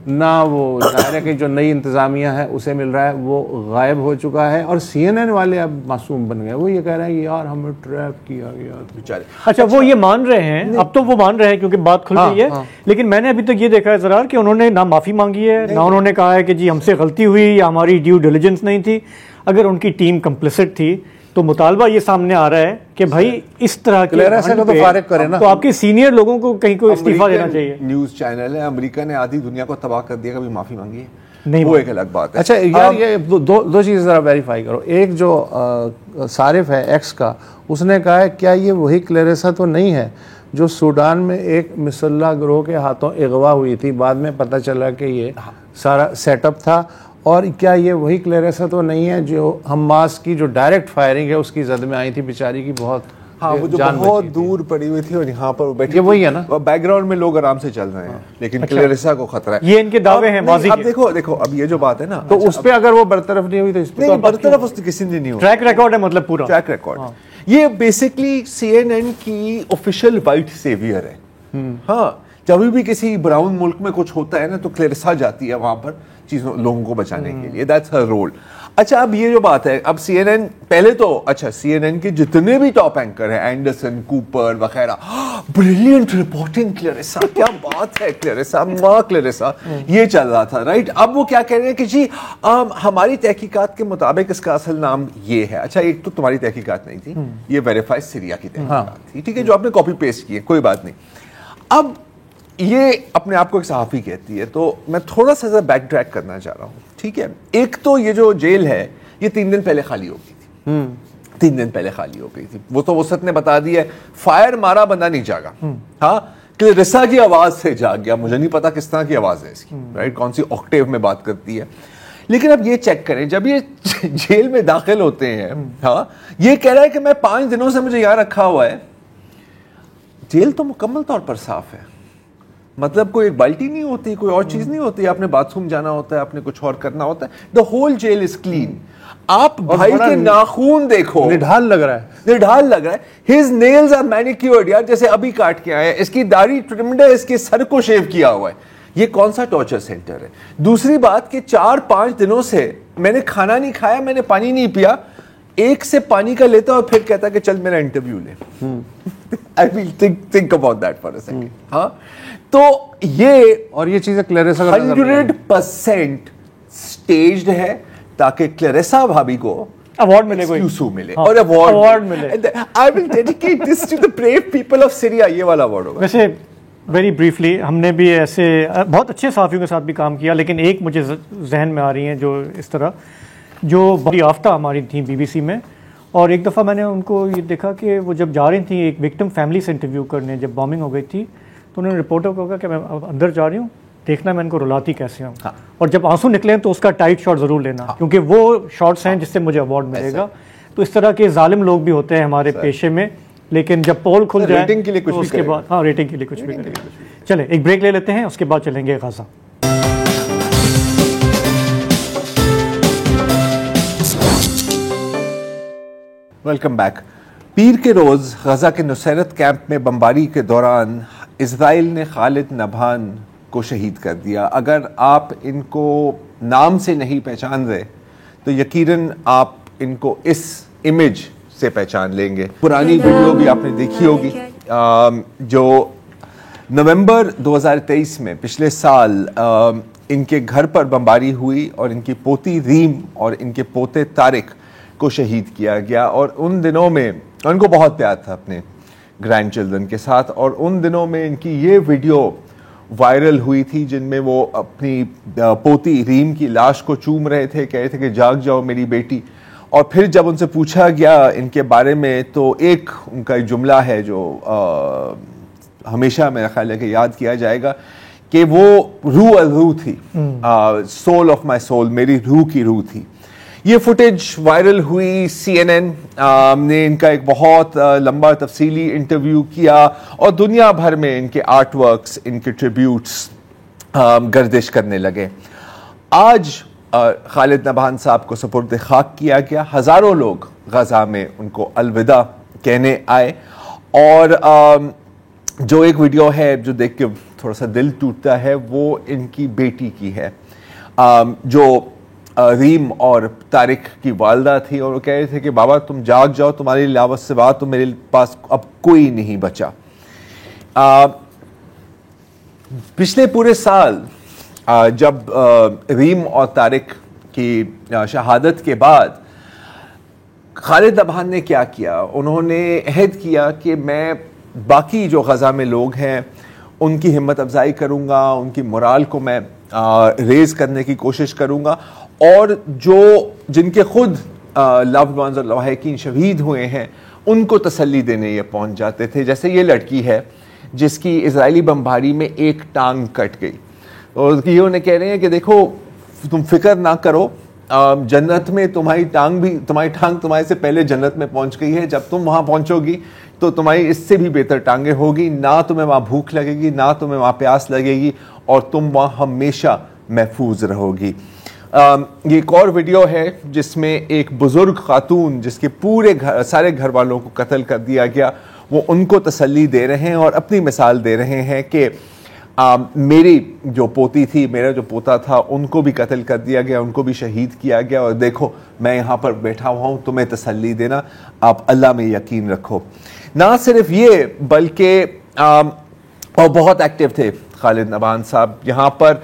نہ وہ ظاہر ہے کہ جو نئی انتظامیہ ہے اسے مل رہا ہے, وہ غائب ہو چکا ہے. اور سی این این والے اب معصوم بن گئے. وہ یہ کہہ رہے ہیں یار ہمیں ٹریپ کیا گیا بیچارے. اچھا, وہ یہ مان رہے ہیں, اب تو وہ مان رہے ہیں کیونکہ بات کھل گئی ہے. لیکن میں نے ابھی تک یہ دیکھا ہے ضرار کہ انہوں نے نہ معافی مانگی ہے, نہ انہوں نے کہا ہے کہ جی ہم سے غلطی ہوئی یا ہماری ڈیو ڈیلیجنس نہیں تھی. اگر ان کی ٹیم کمپلسٹ تھی تو مطالبہ یہ سامنے آ رہا ہے کہ بھائی اس طرح کے تو فارغ کریں نا. تو آپ کے سینئر لوگوں کو کہیں کو استعفیٰ دینا چاہیے. نیوز چینل ہے, امریکہ نے آدھی دنیا کو تباہ کر دیا, کبھی معافی مانگی ہے نہیں, وہ ایک الگ بات ہے. اچھا یار, یہ دو چیزیں ذرا ویریفائی کرو. ایک جو صارف ہے ایکس کا, اس نے کہا ہے کیا یہ وہی کلیریسا تو نہیں ہے جو سوڈان میں ایک مسلح گروہ کے ہاتھوں اغوا ہوئی تھی, بعد میں پتہ چلا کہ یہ سارا سیٹ اپ تھا. اور کیا یہ وہی کلیریسا تو نہیں ہے جو حماس کی جو ڈائریکٹ فائرنگ ہے اس کی زد میں آئی تھی بیچاری کی, بہت وہ جو بہت دور پڑی ہوئی تھی اور یہاں پر بیٹھی, وہی ہے نا. بیک گراؤنڈ میں لوگ آرام سے چل رہے ہیں, لیکن کلیریسا کو خطرہ ہے. یہ ان کے دعوے ہیں ماضی کے. اب دیکھو اب یہ جو بات ہے نا, تو اس پہ اگر وہ برطرف نہیں ہوئی تو اس پہ برطرف کسی نے نہیں ہوا. ٹریک ریکارڈ ہے, مطلب پورا ٹریک ریکارڈ. یہ بیسکلی سی این این کی آفیشیل وائٹ سیویئر ہے. ہاں, جب بھی کسی براؤن ملک میں کچھ ہوتا ہے نا تو کلیریسا جاتی ہے وہاں پر چیزوں لوگوں کو بچانے کے لیے. That's her role. اچھا, اب یہ جو بات ہے, اب سی این این پہلے تو اچھا سی این این کے جتنے بھی ٹاپ اینکر ہیں, اینڈرسن, کوپر وغیرہ, بریلینٹ رپورٹنگ کلیریسا, کیا بات ہے کلیریسا, ماں کلیریسا, یہ چل رہا تھا رائٹ. اب وہ کیا کہہ رہے ہیں کہ جی ہماری تحقیقات کے مطابق اس کا اصل نام یہ ہے. اچھا, ایک تو تمہاری تحقیقات نہیں تھی, یہ ویریفائی سیریا کی تحقیقات تھی, ٹھیک ہے, جو آپ نے کاپی پیسٹ کی ہے, کوئی بات نہیں. اب یہ اپنے آپ کو ایک صحافی کہتی ہے, تو میں تھوڑا سا بیک ٹریک کرنا چاہ رہا ہوں, ٹھیک ہے. ایک تو یہ جو جیل ہے یہ 3 دن پہلے خالی ہو گئی تھی, 3 دن پہلے خالی ہو گئی تھی. وہ تو وسعت نے بتا دیا ہے, فائر مارا بندہ نہیں جاگا. ہاں, کلیریسا کی آواز سے جاگ گیا. مجھے نہیں پتا کس طرح کی آواز ہے اس کی, رائٹ, کون سی آکٹیو میں بات کرتی ہے. لیکن اب یہ چیک کریں, جب یہ جیل میں داخل ہوتے ہیں, ہاں, یہ کہہ رہا ہے کہ میں 5 دنوں سے مجھے یہاں رکھا ہوا ہے. جیل تو مکمل طور پر صاف ہے, مطلب کوئی ایک بالٹی نہیں ہوتی, کوئی اور چیز نہیں ہوتی, آپ نے باتھ روم جانا ہوتا ہے, آپ نے کچھ اور کرنا ہوتا ہے. The whole jail is clean. آپ بھائی کے ناخون دیکھو, نڈھال لگ رہا ہے, نڈھال لگ رہا ہے. ہز نیلز آر مینیکیورڈ, یار جیسے ابھی کاٹ کے آئے. اس کی داڑھی ٹرمڈ ہے, اس کے سر کو شیو کیا ہوا ہے. یہ کون سا ٹارچر سینٹر ہے؟ دوسری بات کہ 4-5 دنوں سے میں نے کھانا نہیں کھایا, میں نے پانی نہیں پیا. ایک سے پانی کا لیتا اور پھر کہتا کہ چل میرا انٹرویو لے. I will think about that for a second. ہاں, تو یہ اور یہ چیزیں کلیریسا 100% staged ہے تاکہ کلیریسا بھابی کو ایوارڈ ملے, ملے اور ایوارڈ ملے. I will dedicate this to the brave people of Syria. یہ والا ایوارڈ ہوگا. ویسے ویری بریفلی, ہم نے بھی ایسے بہت اچھے صحافیوں کے ساتھ بھی کام کیا, لیکن ایک مجھے ذہن میں آ رہی ہیں جو اس طرح, جو بڑی یافتہ ہماری تھیں بی بی سی میں. اور ایک دفعہ میں نے ان کو یہ دیکھا کہ وہ جب جا رہی تھیں ایک وکٹم فیملی سے انٹرویو کرنے, جب بامبنگ ہو گئی تھی, تو انہوں نے رپورٹر کو کہا کہ میں اندر جا رہی ہوں, دیکھنا میں ان کو رلاتی کیسے ہوں, اور جب آنسو نکلیں تو اس کا ٹائٹ شاٹ ضرور لینا, کیونکہ وہ شاٹس ہیں جس سے مجھے ایوارڈ ملے گا. تو اس طرح کے ظالم لوگ بھی ہوتے ہیں ہمارے پیشے میں, لیکن جب پول کھل جائے تو اس کے بعد, ہاں, ریٹنگ کے لیے کچھ بھی کریں. چلیں ایک بریک لے لیتے ہیں, اس کے بعد چلیں گے غزہ. Welcome back. پیر کے روز غزہ کے نصیرت کیمپ میں بمباری کے دوران اسرائیل نے خالد نبھان کو شہید کر دیا. اگر آپ ان کو نام سے نہیں پہچان رہے تو یقیناً آپ ان کو اس امیج سے پہچان لیں گے. پرانی ویڈیو بھی آپ نے دیکھی ہوگی جو نومبر 2023 میں پچھلے سال ان کے گھر پر بمباری ہوئی اور ان کی پوتی ریم اور ان کے پوتے طارق کو شہید کیا گیا. اور ان دنوں میں ان کو بہت پیار تھا اپنے گرینڈ چلڈرن کے ساتھ, اور ان دنوں میں ان کی یہ ویڈیو وائرل ہوئی تھی جن میں وہ اپنی پوتی ریم کی لاش کو چوم رہے تھے, کہہ رہے تھے کہ جاگ جاؤ میری بیٹی. اور پھر جب ان سے پوچھا گیا ان کے بارے میں تو ایک ان کا ایک جملہ ہے جو ہمیشہ میرا خیال ہے کہ یاد کیا جائے گا کہ وہ روح تھی, سول آف مائی سول, میری روح کی روح تھی. یہ فوٹیج وائرل ہوئی, CNN نے ان کا ایک بہت لمبا تفصیلی انٹرویو کیا اور دنیا بھر میں ان کے آرٹ ورکس, ان کے ٹریبیوٹس گردش کرنے لگے. آج خالد نبہان صاحب کو سپرد خاک کیا گیا. ہزاروں لوگ غزہ میں ان کو الوداع کہنے آئے, اور جو ایک ویڈیو ہے جو دیکھ کے تھوڑا سا دل ٹوٹتا ہے وہ ان کی بیٹی کی ہے جو ریم اور طارق کی والدہ تھی, اور وہ کہہ رہے تھے کہ بابا تم جاگ جاؤ, تمہارے علاوہ سوا تو میرے پاس اب کوئی نہیں بچا. پچھلے پورے سال جب ریم اور طارق کی شہادت کے بعد خالد نبہان نے کیا کیا, انہوں نے عہد کیا کہ میں باقی جو غزہ میں لوگ ہیں ان کی ہمت افزائی کروں گا, ان کی مورال کو میں ریز کرنے کی کوشش کروں گا, اور جو جن کے خود لوڈ ونز اور لواحقین شہید ہوئے ہیں ان کو تسلی دینے یہ پہنچ جاتے تھے. جیسے یہ لڑکی ہے جس کی اسرائیلی بمباری میں ایک ٹانگ کٹ گئی, اور یہ انہیں کہہ رہے ہیں کہ دیکھو تم فکر نہ کرو, جنت میں تمہاری ٹانگ تمہارے سے پہلے جنت میں پہنچ گئی ہے. جب تم وہاں پہنچو گی تو تمہاری اس سے بھی بہتر ٹانگیں ہوگی, نہ تمہیں وہاں بھوک لگے گی, نہ تمہیں وہاں پیاس لگے گی, اور تم وہاں ہمیشہ محفوظ رہو گی. یہ ایک اور ویڈیو ہے جس میں ایک بزرگ خاتون جس کے پورے سارے گھر والوں کو قتل کر دیا گیا, وہ ان کو تسلی دے رہے ہیں اور اپنی مثال دے رہے ہیں کہ میری جو پوتی تھی, میرا جو پوتا تھا, ان کو بھی قتل کر دیا گیا, ان کو بھی شہید کیا گیا, اور دیکھو میں یہاں پر بیٹھا ہوا ہوں, تمہیں تسلی دینا, آپ اللہ میں یقین رکھو. نہ صرف یہ بلکہ اور بہت ایکٹیو تھے خالد نبہان صاحب. یہاں پر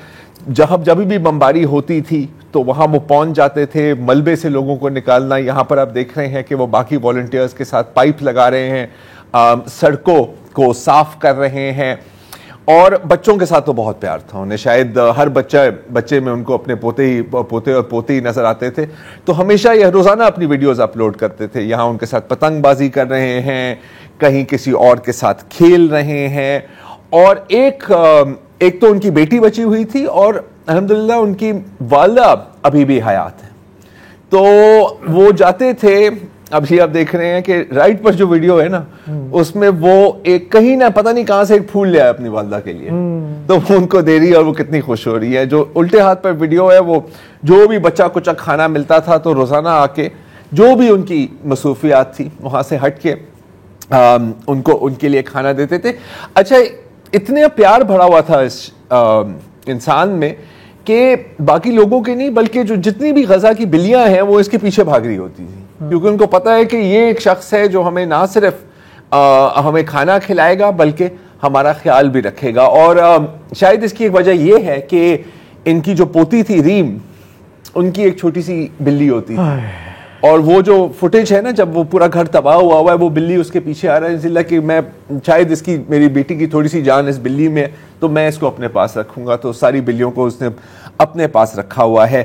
جب بھی بمباری ہوتی تھی تو وہاں وہ پہنچ جاتے تھے, ملبے سے لوگوں کو نکالنا. یہاں پر آپ دیکھ رہے ہیں کہ وہ باقی والنٹیئرز کے ساتھ پائپ لگا رہے ہیں, سڑکوں کو صاف کر رہے ہیں, اور بچوں کے ساتھ تو بہت پیار تھا انہیں. شاید ہر بچے میں ان کو اپنے پوتے اور پوتی نظر آتے تھے, تو ہمیشہ یہ روزانہ اپنی ویڈیوز اپلوڈ کرتے تھے. یہاں ان کے ساتھ پتنگ بازی کر رہے ہیں, کہیں کسی اور کے ساتھ کھیل رہے ہیں. اور ایک تو ان کی بیٹی بچی ہوئی تھی, اور الحمدللہ ان کی والدہ ابھی بھی حیات ہے. تو وہ جاتے تھے, ابھی آپ دیکھ رہے ہیں کہ رائٹ پر جو ویڈیو ہے نا اس میں وہ ایک کہیں نہ پتہ نہیں کہاں سے ایک پھول لے آئے اپنی والدہ کے لیے, تو وہ ان کو دے رہی ہے اور وہ کتنی خوش ہو رہی ہے. جو الٹے ہاتھ پر ویڈیو ہے وہ جو بھی بچہ کچا کھانا ملتا تھا تو روزانہ آ کے جو بھی ان کی مصروفیات تھی وہاں سے ہٹ کے ان کے لیے کھانا دیتے تھے. اچھا, اتنے پیار بھرا ہوا تھا اس انسان میں کہ باقی لوگوں کے نہیں بلکہ جو جتنی بھی غزہ کی بلیاں ہیں وہ اس کے پیچھے بھاگ رہی ہوتی تھی, کیونکہ ان کو پتا ہے کہ یہ ایک شخص ہے جو ہمیں نہ صرف ہمیں کھانا کھلائے گا بلکہ ہمارا خیال بھی رکھے گا. اور شاید اس کی ایک وجہ یہ ہے کہ ان کی جو پوتی تھی ریم, ان کی ایک چھوٹی سی بلی ہوتی تھی, اور وہ جو فوٹیج ہے نا جب وہ پورا گھر تباہ ہوا ہے, وہ بلی اس کے پیچھے آ رہا ہے, اس لیے کہ میں شاید اس کی میری بیٹی کی تھوڑی سی جان اس بلی میں, تو میں اس کو اپنے پاس رکھوں گا. تو ساری بلیوں کو اس نے اپنے پاس رکھا ہوا ہے.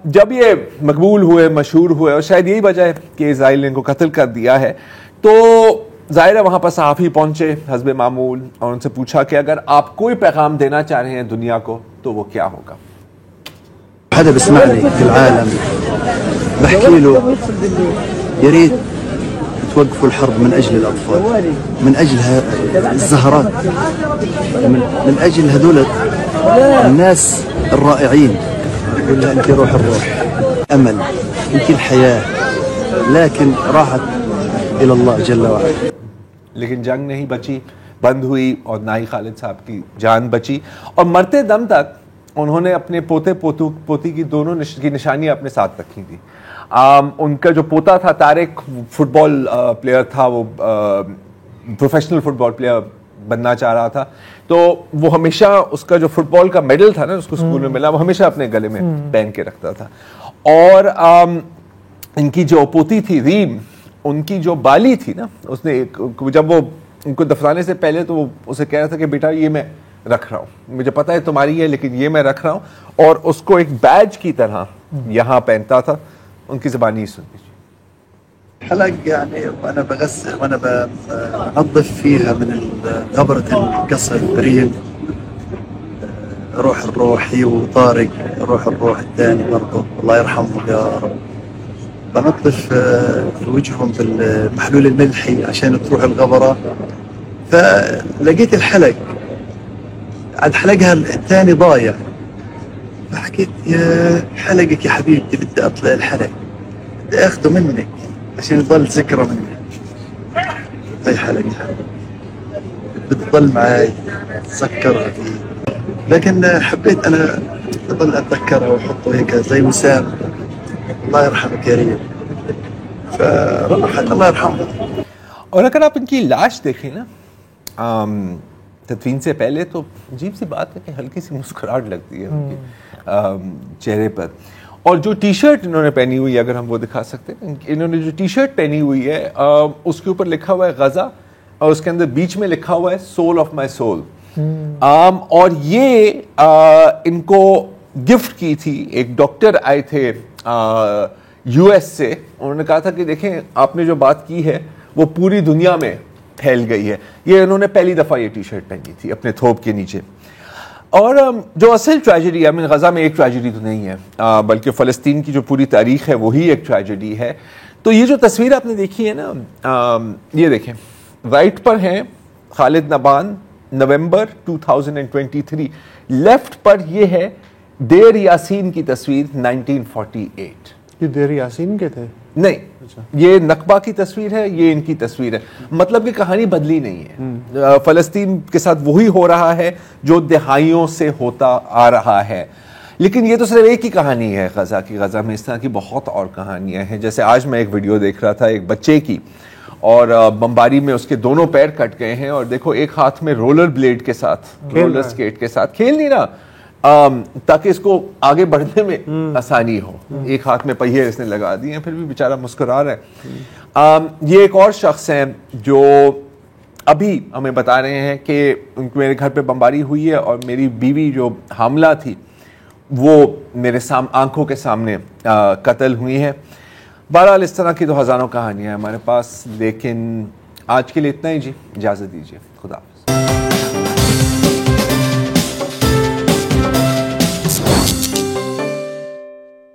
جب یہ مقبول ہوئے, مشہور ہوئے, اور شاید یہی وجہ ہے کہ اسرائیل نے ان کو قتل کر دیا ہے, تو ظاہر ہے وہاں پر صحافی پہنچے حسب معمول, اور ان سے پوچھا کہ اگر آپ کوئی پیغام دینا چاہ رہے ہیں دنیا کو تو وہ کیا ہوگا. حدا بسمعني في العالم بحكي له يا ريت توقفوا الحرب من اجل الاطفال, من اجل الزهرات, من اجل هذول الناس الرائعين. يقول لها انت روح الروح, امل, انت الحياه, لكن راحت الى الله جل وعلا. لیکن جنگ نہیں بچی, بند ہوئی, اور نہ ہی خالد صاحب کی جان بچی, اور مرتے دم تک انہوں نے اپنے پوتے پوتی کی دونوں کی نشانیاں اپنے ساتھ رکھی تھی. ان کا جو پوتا تھا طارق فٹ بال پلیئر تھا, وہ پروفیشنل فٹ بال پلیئر بننا چاہ رہا تھا, تو وہ ہمیشہ اس کا جو فٹ بال کا میڈل تھا نا اس کو اسکول میں ملا, وہ ہمیشہ اپنے گلے میں پہن کے رکھتا تھا. اور ان کی جو پوتی تھی ریم, ان کی جو بالی تھی نا, اس نے جب وہ ان کو دفنانے سے پہلے تو وہ اسے کہہ رہا تھا کہ بیٹا یہ میں رکھ رہا ہوں, مجھے پتا ہے تمہاری ہے لیکن یہ میں رکھ رہا ہوں, اور اس کو ایک بیج کی طرح یہاں پہنتا تھا. ان کی زبانی سن لیجیے. حلق يعني وانا بغسل وانا بنظف فيها من غبرة القصر بريم, روح الروح هي وطارق روح الروح الثاني برضه الله يرحمه يا رب, بنظف وجههم بالمحلول الملحي عشان تروح الغبرة. فلقيت الحلق عاد حلقها الثاني ضايع, فحكيت يا حلقك يا حبيبتي بدي اطلع الحلق, بدي اخذه منك عشان يضل ذكرى مني. هاي حلقة بتضل معي اتذكرها فيه, لكن حبيت انا اضل اتذكرها واحطه هيك زي وسام الله يرحمك يا ريم, فراحت الله يرحمه. اور اگر آپ ان کی لاش دیکھیں نا تدفین سے پہلے تو عجیب سی بات ہے کہ ہلکی سی مسکراہٹ لگتی ہے ان کے چہرے پر. اور جو ٹی شرٹ انہوں نے پہنی ہوئی ہے, اگر ہم وہ دکھا سکتے ہیں, انہوں نے جو ٹی شرٹ پہنی ہوئی ہے اس کے اوپر لکھا ہوا ہے غزہ, اور اس کے اندر بیچ میں لکھا ہوا ہے سول آف مائی سول. اور یہ ان کو گفٹ کی تھی, ایک ڈاکٹر آئے تھے یو ایس سے, انہوں نے کہا تھا کہ دیکھیں آپ نے جو بات کی ہے وہ پوری دنیا میں پھیل گئی ہے. یہ انہوں نے پہلی دفعہ یہ ٹی شرٹ پہنی تھی اپنے تھوپ کے نیچے. اور جو اصل ٹریجڈی ہے, غزہ میں ایک ٹریجڈی تو نہیں ہے بلکہ فلسطین کی جو پوری تاریخ ہے وہی ایک ٹریجڈی ہے. تو یہ جو تصویر آپ نے دیکھی ہے نا, یہ دیکھیں رائٹ پر ہیں خالد نبان نومبر 2023, لیفٹ پر یہ ہے دیر یاسین کی تصویر 1948. یہ دیر یاسین کے تھے؟ نہیں, یہ نقبہ کی تصویر ہے, یہ ان کی تصویر ہے. مطلب کہ کہانی بدلی نہیں ہے, فلسطین کے ساتھ وہی ہو رہا ہے جو دہائیوں سے ہوتا آ رہا ہے. لیکن یہ تو صرف ایک ہی کہانی ہے غزہ کی. غزہ میں اس طرح کی بہت اور کہانیاں ہیں. جیسے آج میں ایک ویڈیو دیکھ رہا تھا ایک بچے کی, اور بمباری میں اس کے دونوں پیر کٹ گئے ہیں, اور دیکھو ایک ہاتھ میں رولر بلیڈ کے ساتھ, رولر سکیٹ کے ساتھ کھیل نہیں رہا تاکہ اس کو آگے بڑھنے میں آسانی ہو. ایک ہاتھ میں پہیے اس نے لگا دیے ہیں, پھر بھی بیچارہ مسکرا رہا ہے. یہ ایک اور شخص ہیں جو ابھی ہمیں بتا رہے ہیں کہ میرے گھر پہ بمباری ہوئی ہے اور میری بیوی جو حاملہ تھی وہ میرے آنکھوں کے سامنے قتل ہوئی ہیں. بہرحال اس طرح کی تو ہزاروں کہانیاں ہیں ہمارے پاس, لیکن آج کے لیے اتنا ہی. جی اجازت دیجیے, خدا حافظ.